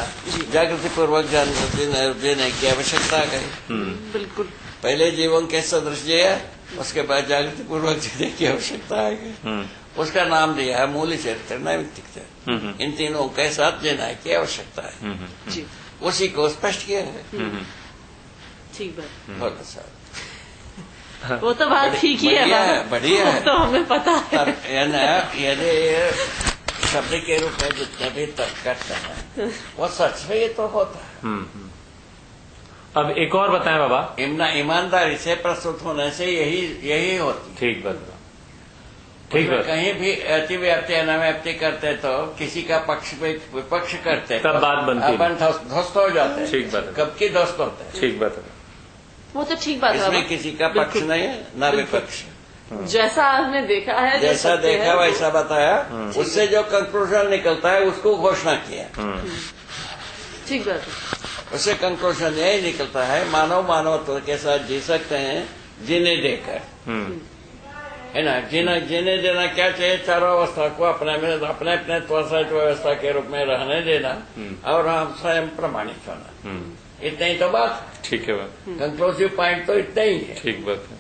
जागृति पूर्वक जीने की आवश्यकता आ गई। बिल्कुल। पहले जीवन के सदृश जिया, उसके बाद जागृति पूर्वक जीने की आवश्यकता आ गई। उसका नाम दिया है मूल चरित्र, नैमित्तिक चरित्र। इन तीनों के साथ जीने की आवश्यकता है। जी उसी को स्पष्ट किया है। ठीक बात। बहुत अच्छा, वो तो बात ठीक ही है, बढ़िया है। वो तो हमें पता है। यदि शब्द के रूप में जितने भी तर्क करते हैं वो सच में ये तो होता है। अब एक और बताएं बाबा। ईमानदारी से प्रस्तुत होने से यही होती। ठीक बात, ठीक बात। कहीं भी अतिव्याप्ति अनाव्याप्ति करते तो किसी का पक्ष विपक्ष करते तब बात बनती, अपन ध्वस्त हो जाते हैं। ठीक बात है। कब की ध्वस्त होते हैं। ठीक बात है। वो तो ठीक बात है। इसमें किसी का पक्ष नहीं है, न विपक्ष। जैसा आपने देखा है, जो जैसा सत्य देखा है, वैसा बताया, उससे जो कंक्लूजन निकलता है उसको घोषणा किया। ठीक बात है। उससे कंक्लूजन यही निकलता है, मानव मानवत्व के साथ जी सकते हैं, जीने देकर, है ना। जीने देना क्या चाहिए? चारों अवस्था को अपने अपने त्वरित व्यवस्था के रूप में रहने देना, और हम स्वयं प्रमाणित होना। इतना ही तो बात। ठीक है बात, कंक्लूसिव पॉइंट तो इतना ही है। ठीक बात है।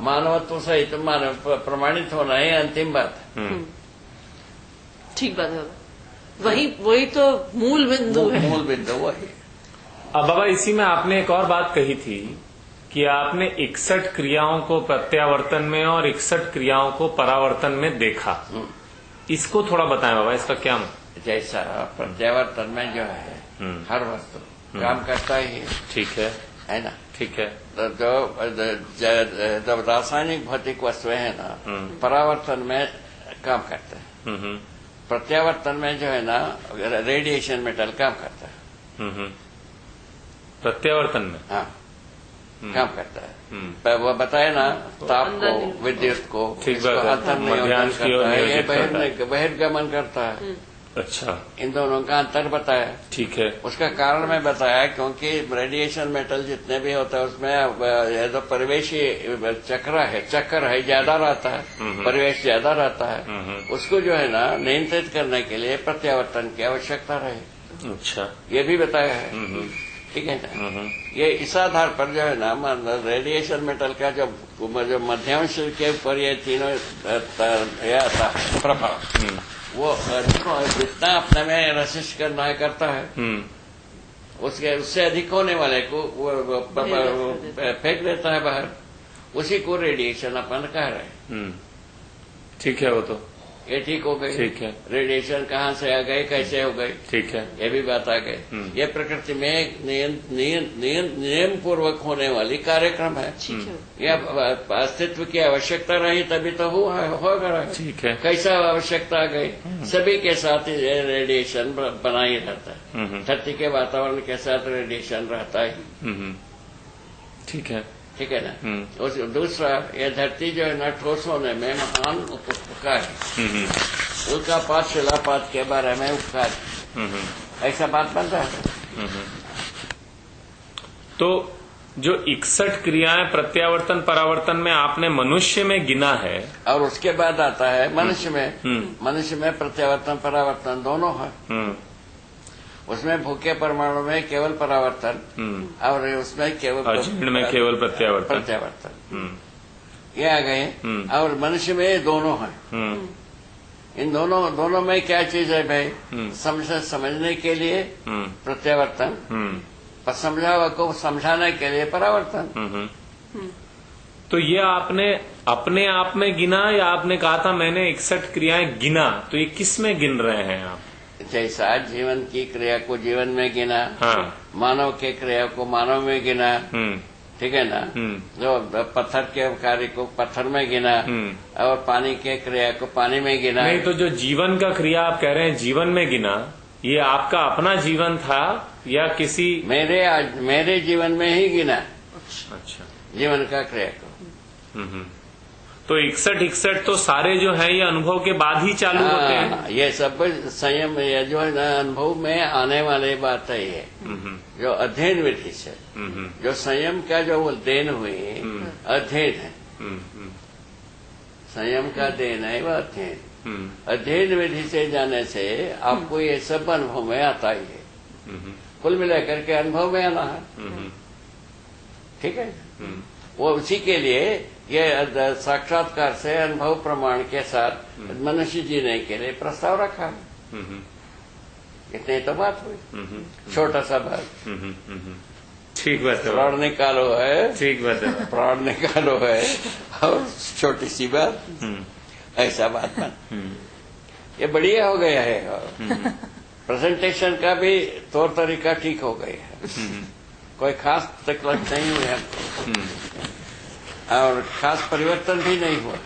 मानवत्व सहित मानव प्रमाणित होना ही अंतिम बात है। ठीक बात है। वही तो मूल बिंदु है। मूल बिंदु वही। अब बाबा इसी में आपने एक और बात कही थी कि आपने 61 क्रियाओं को प्रत्यावर्तन में और 61 क्रियाओं को परावर्तन में देखा। इसको थोड़ा बताएं बाबा, इसका क्या मतलब? जैसा प्रत्यावर्तन में जो है हर वस्तु काम करता ही है। ठीक है ना। ठीक है। जो रासायनिक भौतिक वस्तुएं है ना, परावर्तन में काम करते हैं। प्रत्यावर्तन में जो है ना, रेडिएशन मेटल काम करता है। प्रत्यावर्तन में हाँ काम करता है। वो बताए ना, ताप को, विद्युत को, ठीक बात है, अंतर नियोजन करता है, ये बहिर्गमन करता है। अच्छा, इन दोनों का अंतर बताया। ठीक है। उसका कारण मैं बताया, क्योंकि रेडिएशन मेटल जितने भी होता है उसमें जो परिवेशी चक्र है ज्यादा रहता है, परिवेश ज्यादा रहता है। उसको जो है ना नियंत्रित करने के लिए प्रत्यावर्तन की आवश्यकता रहे। अच्छा, ये भी बताया है। ठीक है ना। ये इस आधार पर जो है ना, रेडिएशन मेटल का जो मध्यांश के ऊपर ये तीनों आता है प्रभाव, वो जितना अपने में रसिस्ट करना है करता है, उससे अधिक होने वाले को वो फेंक देता है बाहर। उसी को रेडिएशन अपन कह रहे हैं। ठीक है। वो तो ये ठीक हो गई। ठीक है। रेडिएशन कहाँ से आ गए, कैसे हो गए, ठीक है। ये भी बात आ गई। ये प्रकृति में एक नियम पूर्वक होने वाली कार्यक्रम है। ठीक है। यह अस्तित्व की आवश्यकता रही तभी तो होगा। ठीक है। कैसा आवश्यकता आ गई, सभी के साथ रेडिएशन बना ही रहता है। धरती के वातावरण के साथ रेडिएशन रहता ही। ठीक है। ठीक है ना। और दूसरा, ये धरती जो है ना ठोस होने में महान उपकार है। उल्कापात शिलापात के बारे में उपकार, ऐसा बात बन रहा है। तो जो 61 क्रियाएं प्रत्यावर्तन परावर्तन में आपने मनुष्य में गिना है, और उसके बाद आता है मनुष्य में। मनुष्य में प्रत्यावर्तन परावर्तन दोनों है। उसमें भूखे परमाणु में केवल परावर्तन और उसमें केवल जीर्ण में केवल प्रत्यावर्तन। ये आ गए। और मनुष्य में दोनों है। इन दोनों में क्या चीज है भाई, समझने के लिए प्रत्यावर्तन, पर समझा हुआ को समझाने के लिए परावर्तन। तो ये आपने अपने आप में गिना या आपने कहा था मैंने 61 क्रियाएं गिना, तो ये किस में गिन रहे हैं आप? जैसा जीवन की क्रिया को जीवन में गिना, हाँ। मानव के क्रिया को मानव में गिना, ठीक है ना। जो पत्थर के कार्य को पत्थर में गिना, और पानी के क्रिया को पानी में गिना। नहीं, तो जो जीवन का क्रिया आप कह रहे हैं जीवन में गिना, ये आपका अपना जीवन था या किसी मेरे जीवन में ही गिना। अच्छा। जीवन का क्रिया को। तो 61 तो सारे जो है ये अनुभव के बाद ही चालू होते हैं। ये सब संयम, ये जो है ना अनुभव में आने वाली बात है। ये जो अध्ययन विधि से जो संयम का जो वो देन हुई, अध्ययन है। संयम का देन है वह अध्ययन। अध्ययन विधि से जाने से आपको ये सब अनुभव में आता ही है। कुल मिलाकर के अनुभव में आना है। ठीक है। वो उसी के लिए ये साक्षात्कार से अनुभव प्रमाण के साथ मनुष्य जीने के लिए प्रस्ताव रखा। इतनी तो बात हुई, छोटा सा बात। ठीक बात है। प्राण निकालो है, ठीक बात है। प्राण निकालो है, और छोटी सी बात, ऐसा बात बन। ये बढ़िया हो गया है। प्रेजेंटेशन का भी तौर तरीका ठीक हो गया है। कोई खास तकलीफ नहीं हुई हमको, और खास परिवर्तन भी नहीं हुआ।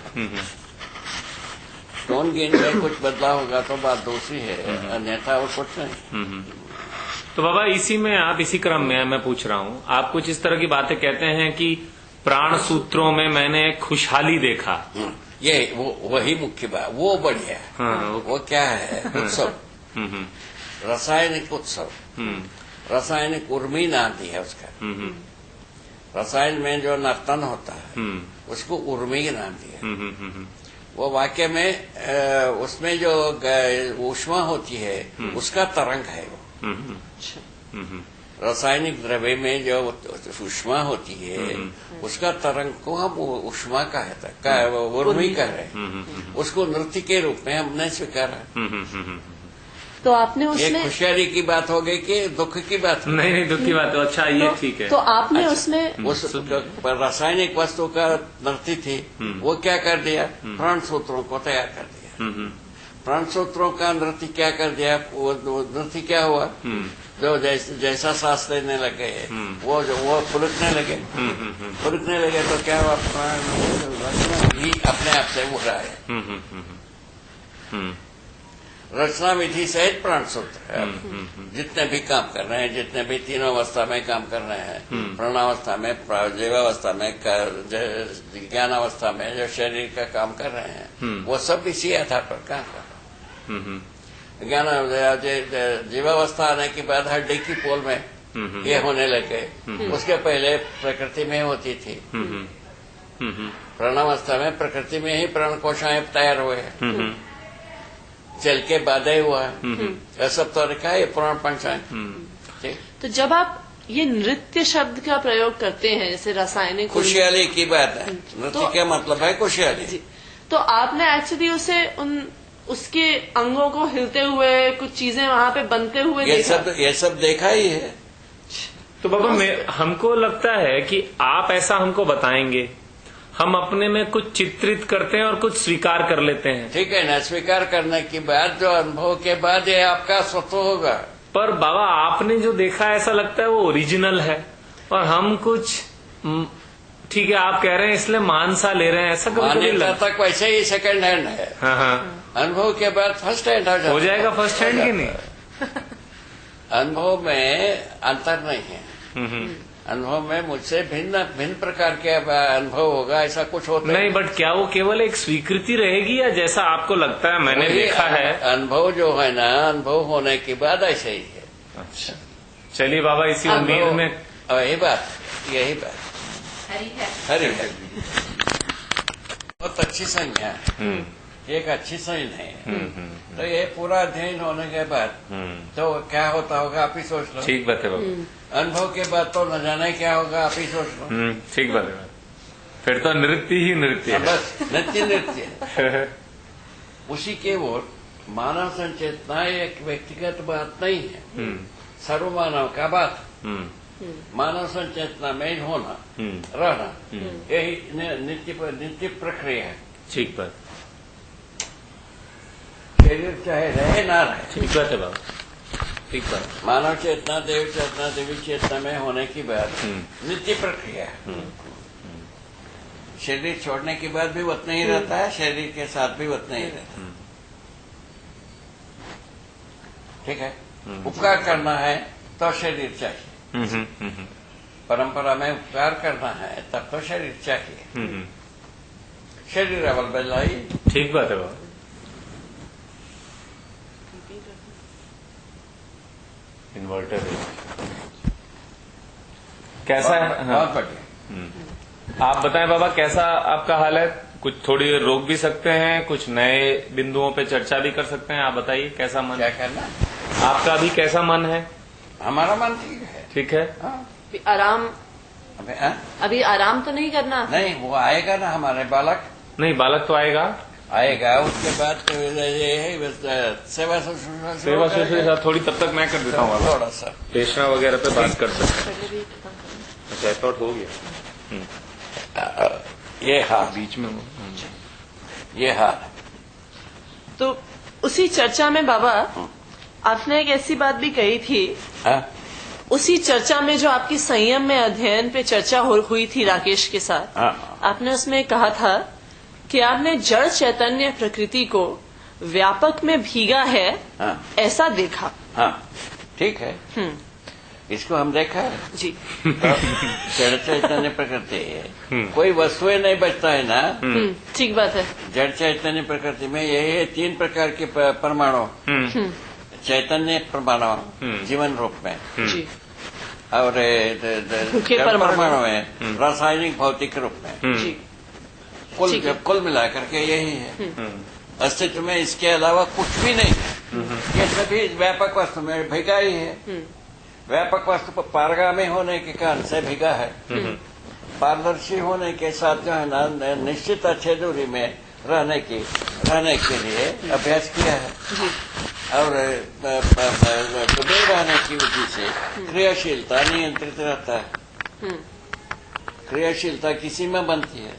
टोन गेन में कुछ बदलाव होगा तो बात दूसरी है, अन्यथा और कुछ नहीं। तो बाबा इसी में आप इसी क्रम में मैं पूछ रहा हूँ, आप कुछ इस तरह की बातें कहते हैं कि प्राण सूत्रों में मैंने खुशहाली देखा। ये वही मुख्य बात, वो बढ़िया है। हाँ, वो क्या है, उत्सव, रासायनिक उत्सव, रासायनिक उर्मी नाम दी है उसका। रसायन में जो नर्तन होता है उसको उर्मी नाम दिया। वो वाक्य में उसमें जो ऊष्मा होती है उसका तरंग है वो। रासायनिक द्रव्य में जो ऊष्मा होती है उसका तरंग को हम ऊष्मा कहते, उर्मी कह रहे हैं। उसको नृत्य के रूप में हमने स्वीकारा। तो आपने उसमें एक खुशहाली की बात हो गई कि दुख की बात? नहीं, दुख की बात। अच्छा, ये ठीक है। तो आपने उसमें उस रासायनिक वस्तु का नृत्य थी, वो क्या कर दिया, प्राण सूत्रों को तैयार कर दिया। प्राण सूत्रों का नृत्य क्या कर दिया, वो नृत्य क्या हुआ, जो जैसा सांस लेने लगे वो फुलकने लगे तो क्या हुआ, प्राण भी अपने आप से उड़ रहा है। रचना विधि सहित प्राण सूत्र है। जितने भी काम कर रहे हैं, जितने भी तीनों अवस्था में काम कर रहे हैं, प्राणावस्था में, जीवावस्था में, ज्ञानावस्था में जो शरीर का काम कर रहे हैं, वो सब इसी आधार पर काम कर रहे हैं। ज्ञान जीवावस्था आने के बाद हड्डी की पोल में ये होने लगे, उसके पहले प्रकृति में होती थी। प्राणावस्था में प्रकृति में ही प्राण कोशाएं तैयार हुए, चल के बाधे हुआ है, सब तो रखा है प्राण पंचाएं। तो जब आप ये नृत्य शब्द का प्रयोग करते हैं, जैसे रासायनिक खुशहाली की बात है, नृत्य का मतलब है खुशहाली। तो आपने एक्चुअली उसे उसके अंगों को हिलते हुए, कुछ चीजें वहां पे बनते हुए ये सब देखा ही है। तो बाबा हमको लगता है कि आप ऐसा हमको बताएंगे, हम अपने में कुछ चित्रित करते हैं और कुछ स्वीकार कर लेते हैं। ठीक है ना, स्वीकार करने के बाद जो अनुभव के बाद ये आपका स्वतः होगा। पर बाबा आपने जो देखा ऐसा लगता है वो ओरिजिनल है और हम कुछ ठीक है आप कह रहे हैं इसलिए मान सा ले रहे हैं, ऐसा कभी कभी मान्यता लगता तक वैसे ही सेकंड हैंड है। हाँ हाँ, अनुभव के बाद फर्स्ट हैंड हो जाएगा फर्स्ट हैंड की नहीं। अनुभव में अंतर नहीं है। अनुभव में मुझसे भिन्न भिन्न प्रकार के अनुभव होगा, ऐसा कुछ होता नहीं। बट क्या वो केवल एक स्वीकृति रहेगी या जैसा आपको लगता है मैंने देखा है? अनुभव जो है ना, अनुभव होने के बाद ऐसे ही है। अच्छा चलिए बाबा, इसी उम्मीद में यही बात हरी है बहुत अच्छी संज्ञा है, एक अच्छी संज्ञा है। तो ये पूरा अध्ययन होने के बाद तो क्या होता होगा आप ही सोच लो। ठीक बात है बाबा। अनुभव के बाद तो न जाने क्या होगा, आप ही सोच लो। ठीक बात है, फिर तो नृत्य ही नृत्य है। बस नृत्य उसी के ओर मानव संचेतना एक व्यक्तिगत बात नहीं है, सर्व मानव का बात। मानव संचेतना में होना रहना यही नित्य प्रक्रिया है। ठीक बात, शरीर चाहे रहे ना रहे। ठीक बात है बाबा, ठीक बात। मानव चेतना, देव चेतना, देवी चेतना में होने की बात नित्य प्रक्रिया है। शरीर छोड़ने के बाद भी उतना ही रहता है, शरीर के साथ भी उतना ही रहता है। ठीक है, उपकार करना है तो शरीर चाहिए। परंपरा में उपकार करना है तब तो शरीर चाहिए। शरीर अवेलेबल आई। ठीक बात है बाबा। इन्वर्टर है कैसा है? बहुत बढ़िया। आप बताएं बाबा, कैसा आपका हाल है? कुछ थोड़ी रोक भी सकते हैं, कुछ नए बिंदुओं पे चर्चा भी कर सकते हैं। आप बताइए कैसा मन? क्या करना? आपका अभी कैसा मन है? हमारा मन ठीक है। ठीक है। आराम अभी आराम तो नहीं करना? नहीं, वो आएगा ना हमारे बालक। नहीं, बालक तो आएगा, उसके बाद तो सेवा शुश्रूषा थोड़ी तब तक मैं कर देता हूँ। थोड़ा सा पेशना वगैरह पे बात कर सकते हैं। अच्छा, एफर्ट हो गया। ये हाल बीच में ये हाल। तो उसी चर्चा में बाबा आपने एक ऐसी बात भी कही थी। उसी चर्चा में जो आपकी संयम में अध्ययन पे चर्चा हुई थी राकेश के साथ, आपने उसमें कहा था कि आपने जड़ चैतन्य प्रकृति को व्यापक में भीगा है, ऐसा देखा। हाँ, ठीक है। इसको हम देखा है जी। जड़ चैतन्य प्रकृति है, कोई वस्तुएं नहीं बचता है ना। ठीक बात है। जड़ चैतन्य प्रकृति में यही है, 3 प्रकार के परमाणु, चैतन्य परमाणु जीवन रूप में जी, और परमाणु है रासायनिक भौतिक रूप में जी। कुल मिलाकर के यही है अस्तित्व में। इसके अलावा कुछ भी नहीं है। ये सभी व्यापक वस्तु में भिगा ही है। व्यापक वस्तु पारगामी होने के कारण से भिगा है। पारदर्शी होने के साथ जो है ना, निश्चित अच्छे दूरी में रहने के लिए अभ्यास किया है। और डूबे रहने की वजह से क्रियाशीलता नियंत्रित रहता है। क्रियाशीलता की सीमा बनती है।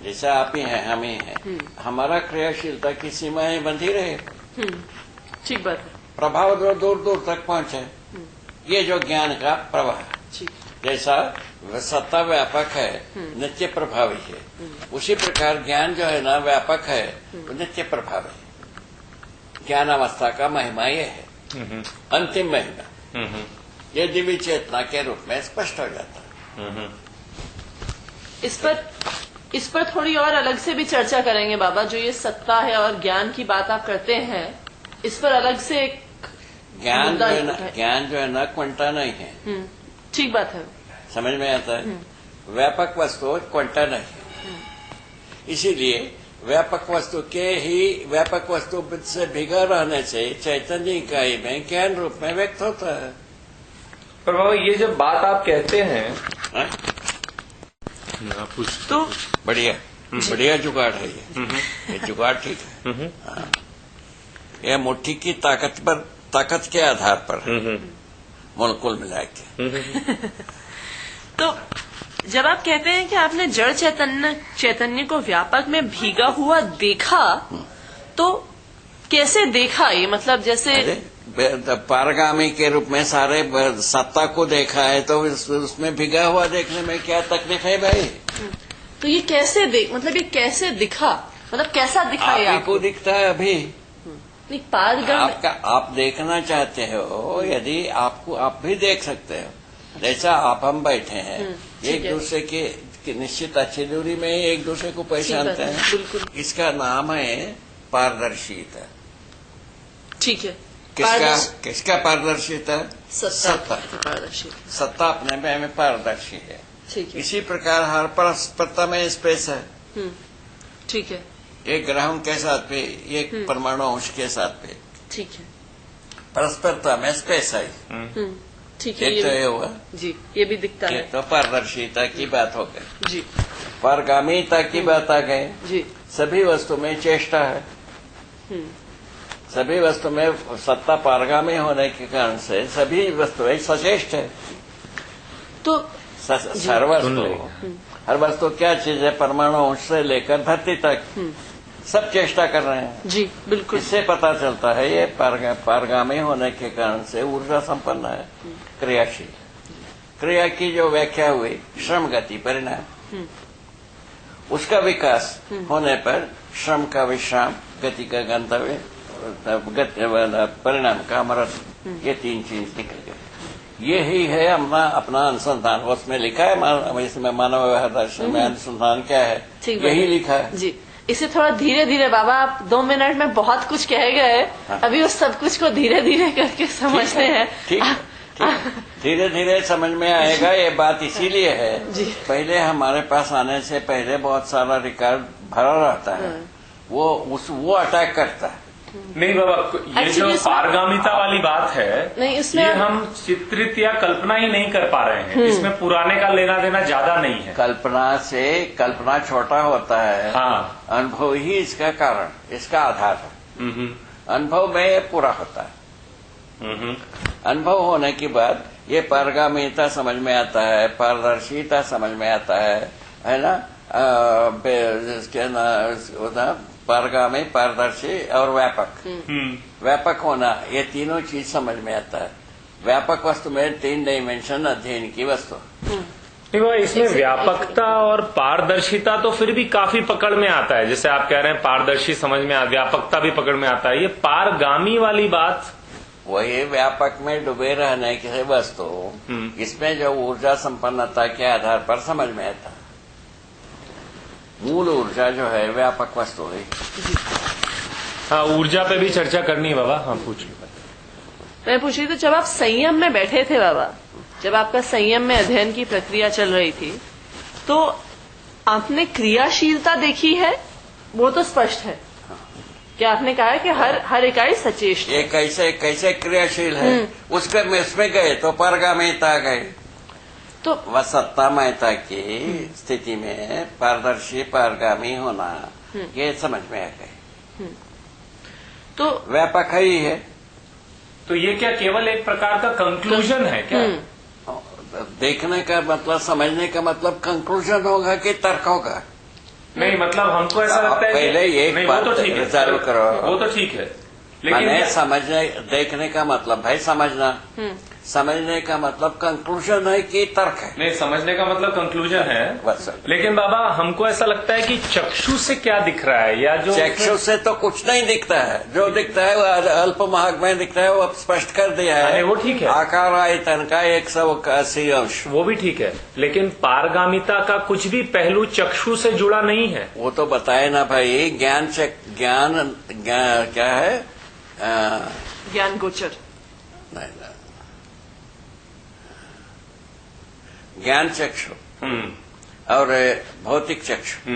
जैसा आप ही हैं, हम ही हैं, हमारा क्रियाशीलता की सीमाएं बंधी रहे। ठीक बात है। प्रभाव दूर दूर तक पहुंचे, ये जो ज्ञान का प्रवाह, जैसा सत्ता व्यापक है, नित्य प्रभावी है, उसी प्रकार ज्ञान जो है ना व्यापक है, नित्य प्रभावी है। ज्ञान अवस्था का महिमा ये है, अंतिम महिमा। ये दिव्य चेतना के रूप में स्पष्ट हो जाता है। इस पर थोड़ी और अलग से भी चर्चा करेंगे बाबा। जो ये सत्ता है और ज्ञान की बात आप करते हैं, इस पर अलग से एक ज्ञान जो है ना क्वांटा नहीं है। ठीक बात है, समझ में आता है। व्यापक वस्तु क्वांटा नहीं है, इसीलिए व्यापक वस्तु से भिगा रहने से चैतन्य इकाई में ज्ञान रूप में व्यक्त होता है। पर बाबा ये जब बात आप कहते हैं तो बढ़िया जुगाड़ है ये जुगाड़ ठीक है। यह मुट्ठी की ताकत के आधार पर कुल मिला के। तो जब आप कहते हैं कि आपने जड़ चैतन्य को व्यापक में भीगा हुआ देखा, तो कैसे देखा? ये मतलब जैसे पारगामी के रूप में सारे सत्ता को देखा है, तो उसमें भीगा हुआ देखने में क्या तकलीफ है भाई? तो ये कैसे मतलब ये कैसे दिखा? मतलब कैसा दिखा? आपको दिखता है अभी? नहीं, पारगामी आप देखना चाहते हो, यदि आपको आप भी देख सकते हो। जैसा आप हम बैठे हैं, एक दूसरे के निश्चित अच्छी दूरी में एक दूसरे को पहचानते हैं। बिल्कुल। इसका नाम है पारदर्शिता। ठीक है। किसका पारदर्शिता? सत्ता। पारदर्शिता, सत्ता अपने में पारदर्शी है। ठीक है। इसी प्रकार हर परस्परता में स्पेस है। ठीक है। एक ग्रह के साथ पे, एक परमाणु अंश के साथ पे, ठीक है, परस्परता में स्पेस है। ठीक है। ये तो ये हुआ जी, ये भी दिखता है। तो पारदर्शिता की बात हो गई जी। पारगामिता की बात आ गई जी। सभी वस्तु में चेष्टा है। सभी वस्तु में सत्ता पारगामी होने के कारण से सभी वस्तुएं सचेष्ट है। तो हर वस्तु क्या चीज है? परमाणु अंश से लेकर धरती तक सब चेष्टा कर रहे हैं। जी, बिल्कुल। इससे पता चलता है ये पारगामी होने के कारण से ऊर्जा संपन्न है, क्रियाशील। क्रिया की जो व्याख्या हुई श्रम गति परिणाम, उसका विकास होने पर श्रम का विश्राम, गति का गंतव्य, परिणाम का अमृत, ये तीन चीज निकल गए। यही है अपना अनुसंधान। उसमें लिखा है, इसमें मानव व्यवहार दर्शन में अनुसंधान क्या है, यही लिखा है। जी, इसे थोड़ा धीरे धीरे बाबा, आप 2 मिनट में बहुत कुछ कह गए। अभी उस सब कुछ को धीरे धीरे करके समझते हैं। ठीक, धीरे धीरे समझ में आएगा। ये बात इसीलिए है, पहले हमारे पास आने से पहले बहुत सारा रिकॉर्ड भरा रहता है, वो अटैक करता है। नहीं बाबा, ये जो पारगामिता वाली बात है, नहीं, इसमें ये हम चित्रित या कल्पना ही नहीं कर पा रहे हैं। इसमें पुराने का लेना देना ज्यादा नहीं है। कल्पना छोटा होता है। हाँ, अनुभव ही इसका कारण, इसका आधार है। अनुभव में ये पूरा होता है। अनुभव होने के बाद ये पारगामिता समझ में आता है, पारदर्शिता समझ में आता है ना? पारगामी, पारदर्शी और व्यापक। व्यापक होना, ये तीनों चीज समझ में आता है। व्यापक वस्तु में 3 डायमेंशन अध्ययन की वस्तु। इसमें व्यापकता और पारदर्शिता तो फिर भी काफी पकड़ में आता है। जैसे आप कह रहे हैं पारदर्शी समझ में, व्यापकता भी पकड़ में आता है। ये पारगामी वाली बात, वही व्यापक में डूबे रहने की वस्तु, इसमें जो ऊर्जा संपन्नता के आधार पर समझ में आता है। मूल ऊर्जा जो है व्यापक वस्तु है। हाँ, ऊर्जा पे भी चर्चा करनी है बाबा। हाँ, पूछिए। मैं पूछ रही थी, जब आप संयम में बैठे थे बाबा, जब आपका संयम में अध्ययन की प्रक्रिया चल रही थी, तो आपने क्रियाशीलता देखी है? वो तो स्पष्ट है कि आपने कहा है कि हर इकाई सचेष्ट है। ये कैसे क्रियाशील है, उसमें गए तो पारगामिता गए। तो वह सत्तामयता की स्थिति में पारदर्शी पारगामी होना, ये समझ में आ गए। तो व्यापक ही है। तो ये क्या केवल एक प्रकार का कंक्लूजन है क्या? देखने का मतलब, समझने का मतलब कंक्लूजन होगा कि तर्क होगा? नहीं, मतलब हमको ऐसा लगता है पहले ये बात चालू करो। वो तो ठीक है, लेकिन समझने, देखने का मतलब भाई समझना, समझने का मतलब कंक्लूजन है कि तर्क है? नहीं, समझने का मतलब कंक्लूजन है। लेकिन बाबा, हमको ऐसा लगता है कि चक्षु से क्या दिख रहा है, या जो चक्षु से तो कुछ नहीं दिखता है। जो दिखता है वो अल्प महक में दिखता है, वो अब स्पष्ट कर दिया है। वो ठीक है। आकार आयतन का 180 अंश, वो भी ठीक है। लेकिन पारगामिता का कुछ भी पहलू चक्षु से जुड़ा नहीं है। वो तो बताए ना भाई। ज्ञान क्या है? ज्ञान गोचर नहीं, ज्ञान चक्षु और भौतिक चक्षु।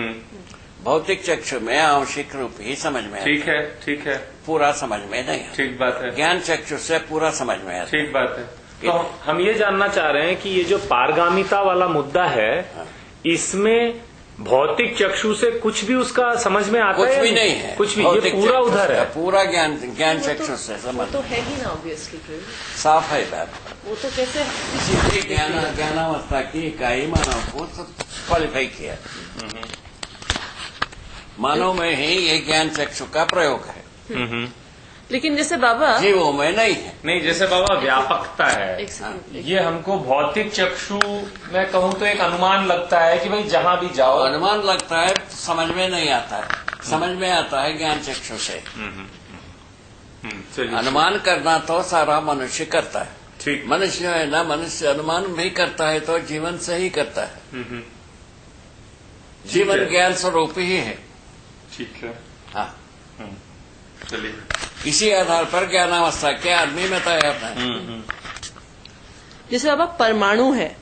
भौतिक चक्षु में आंशिक रूप ही समझ में आता है। ठीक है। पूरा समझ में नहीं। ठीक बात है। ज्ञान चक्षु से पूरा समझ में आता है। ठीक बात है। तो हम ये जानना चाह रहे हैं कि ये जो पारगामिता वाला मुद्दा है, इसमें भौतिक चक्षु से कुछ भी उसका समझ में आता कुछ है? भी नहीं है, कुछ भी, ये पूरा उधर है। पूरा ज्ञान चक्षु से वो समझ तो है ही ना ऑब्वियसली। साफ है बात। वो तो कैसे इसी ज्ञानावस्था की इकाई मानव को क्वालिफाई किया। मानव में ही ये ज्ञान चक्षु का प्रयोग है, लेकिन जैसे बाबा जीवों में नहीं है। नहीं, जैसे बाबा व्यापकता है, एक सेकंड, ये हमको भौतिक चक्षु मैं कहूँ तो एक अनुमान लगता है कि भाई जहां भी जाओ। अनुमान लगता है, समझ में नहीं आता है। समझ में आता है ज्ञान चक्षु से। चलिए, अनुमान करना तो सारा मनुष्य करता है। ठीक। मनुष्य है ना, मनुष्य अनुमान भी करता है तो जीवन से ही करता है। जीवन ज्ञान स्वरूप ही है। ठीक है, हाँ, चलिए। इसी आधार पर ज्ञानावस्था के आदमी में तैयार है। जैसे बाबा परमाणु है,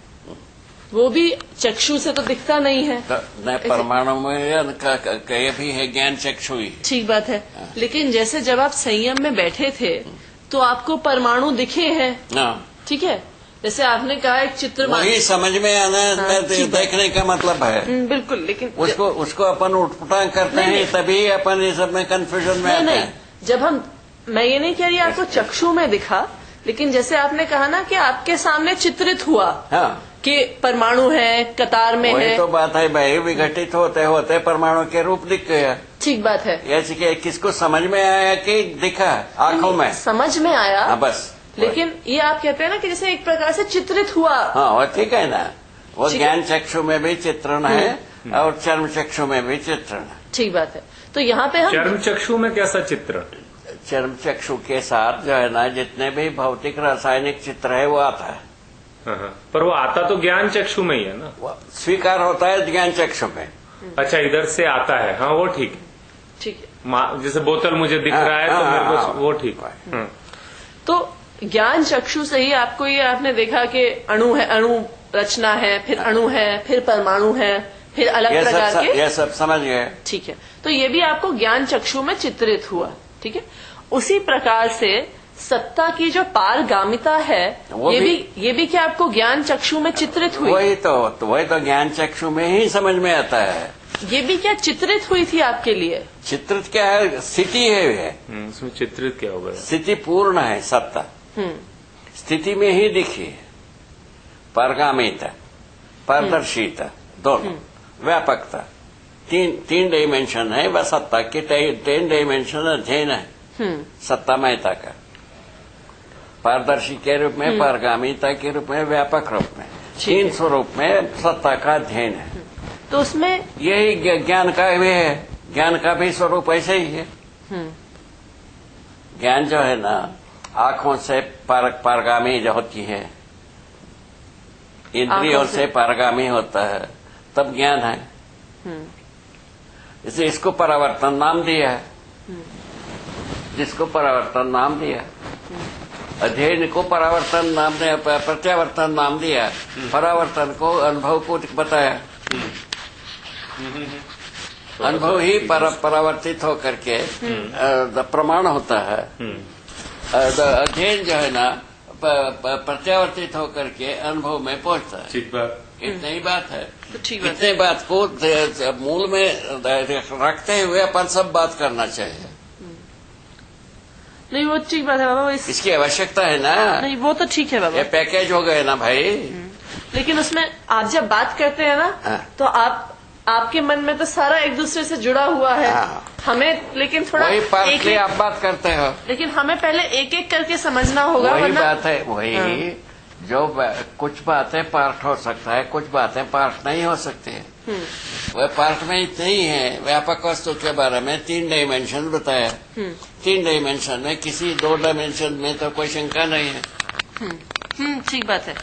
वो भी चक्षु से तो दिखता नहीं है। न परमाणु में ये भी है ज्ञान चक्षु ही। ठीक बात है, लेकिन जैसे जब आप संयम में बैठे थे तो आपको परमाणु दिखे हैं, ठीक है। जैसे आपने कहा एक चित्र वही समझ में आना देखने का मतलब है। बिल्कुल, लेकिन उसको अपन उठपटांग करते हैं, तभी अपन ये सब में कंफ्यूजन में आते हैं। जब मैं ये नहीं कह रही आपको चक्षु में दिखा, लेकिन जैसे आपने कहा ना कि आपके सामने चित्रित हुआ, हाँ, कि परमाणु है, कतार में वही है। तो बात है भाई, विघटित होते होते परमाणु के रूप दिख गया। ठीक बात है। ऐसे कि किसको समझ में आया कि दिखा आंखों में? समझ में आया। हाँ, बस। लेकिन ये आप कहते हैं ना कि जैसे एक प्रकार से चित्रित हुआ। हाँ, वो ठीक है ना। वो ज्ञान चक्षु में भी चित्रण है और चर्म चक्षु में भी चित्रण है। ठीक बात है। तो यहाँ पे हम चर्म चक्षु में कैसा चित्र? चर्म चक्षु के साथ जो है ना, जितने भी भौतिक रासायनिक चित्र है वो आता है। हाँ, पर वो आता तो ज्ञान चक्षु में ही है ना। वो स्वीकार होता है ज्ञान चक्षु में। अच्छा, इधर से आता है। हाँ, वो ठीक है। ठीक है, जैसे बोतल मुझे दिख रहा है तो मेरे को वो ठीक है। तो ज्ञान चक्षु से ही आपको ये आपने देखा कि अणु है, अणु रचना है, फिर अणु है, फिर परमाणु है, फिर अलग प्रकार के, ये सब समझ गए। ठीक है। तो ये भी आपको ज्ञान चक्षु में चित्रित हुआ, ठीक है। उसी प्रकार से सत्ता की जो पारगामिता है, ये भी क्या आपको ज्ञान चक्षु में चित्रित हुई? वही तो ज्ञान चक्षु में ही समझ में आता है। ये भी क्या चित्रित हुई थी आपके लिए? चित्रित क्या है? स्थिति है। उसमें चित्रित क्या होगा? स्थिति पूर्ण है सत्ता। स्थिति में ही दिखी है। पारगामिता, पारदर्शिता, दोनों, व्यापकता, तीन डायमेंशन है। वह सत्ता के 10 डायमेंशन अध्ययन है सत्तामयता का। पारदर्शी के रूप में, पारगामिता के रूप में, व्यापक रूप में, 3 स्वरूप में सत्ता का अध्ययन है। तो उसमें यही ज्ञान का भी है। ज्ञान का भी स्वरूप ऐसे ही है। ज्ञान जो है ना, आंखों से पारगामी जो होती है, इंद्रियों से पारगामी होता है, तब ज्ञान है। इसलिए इसको परावर्तन नाम दिया है। जिसको परावर्तन नाम दिया, अध्ययन को परावर्तन नाम ने प्रत्यावर्तन नाम दिया, परावर्तन को अनुभव को बताया। अनुभव ही परावर्तित होकर के प्रमाण होता है। अध्ययन जो है ना, प्रत्यावर्तित होकर के अनुभव में पहुंचता है। ठीक बात। इतनी ही बात है। ठीक बात इतने बात को मूल में रखते हुए अपन सब बात करना चाहिए। नहीं, वो ठीक बात है बाबा। इसकी आवश्यकता है ना। नहीं, वो तो ठीक है बाबा। ये पैकेज हो गए ना भाई। लेकिन उसमें आप जब बात करते हैं ना, तो आपके मन में तो सारा एक दूसरे से जुड़ा हुआ है। हमें लेकिन थोड़ा वही पार्ट की आप बात करते हो, लेकिन हमें पहले एक एक करके समझना होगा। वही बात है। वही जो कुछ बातें पार्ट हो सकता है, कुछ बातें पार्ट नहीं हो सकती है। वह पार्ट में इतने ही है। व्यापक वस्तु के बारे में 3 डायमेंशन बताया। 3 डायमेंशन में किसी 2 डायमेंशन में तो कोई शंका नहीं है। ठीक बात है।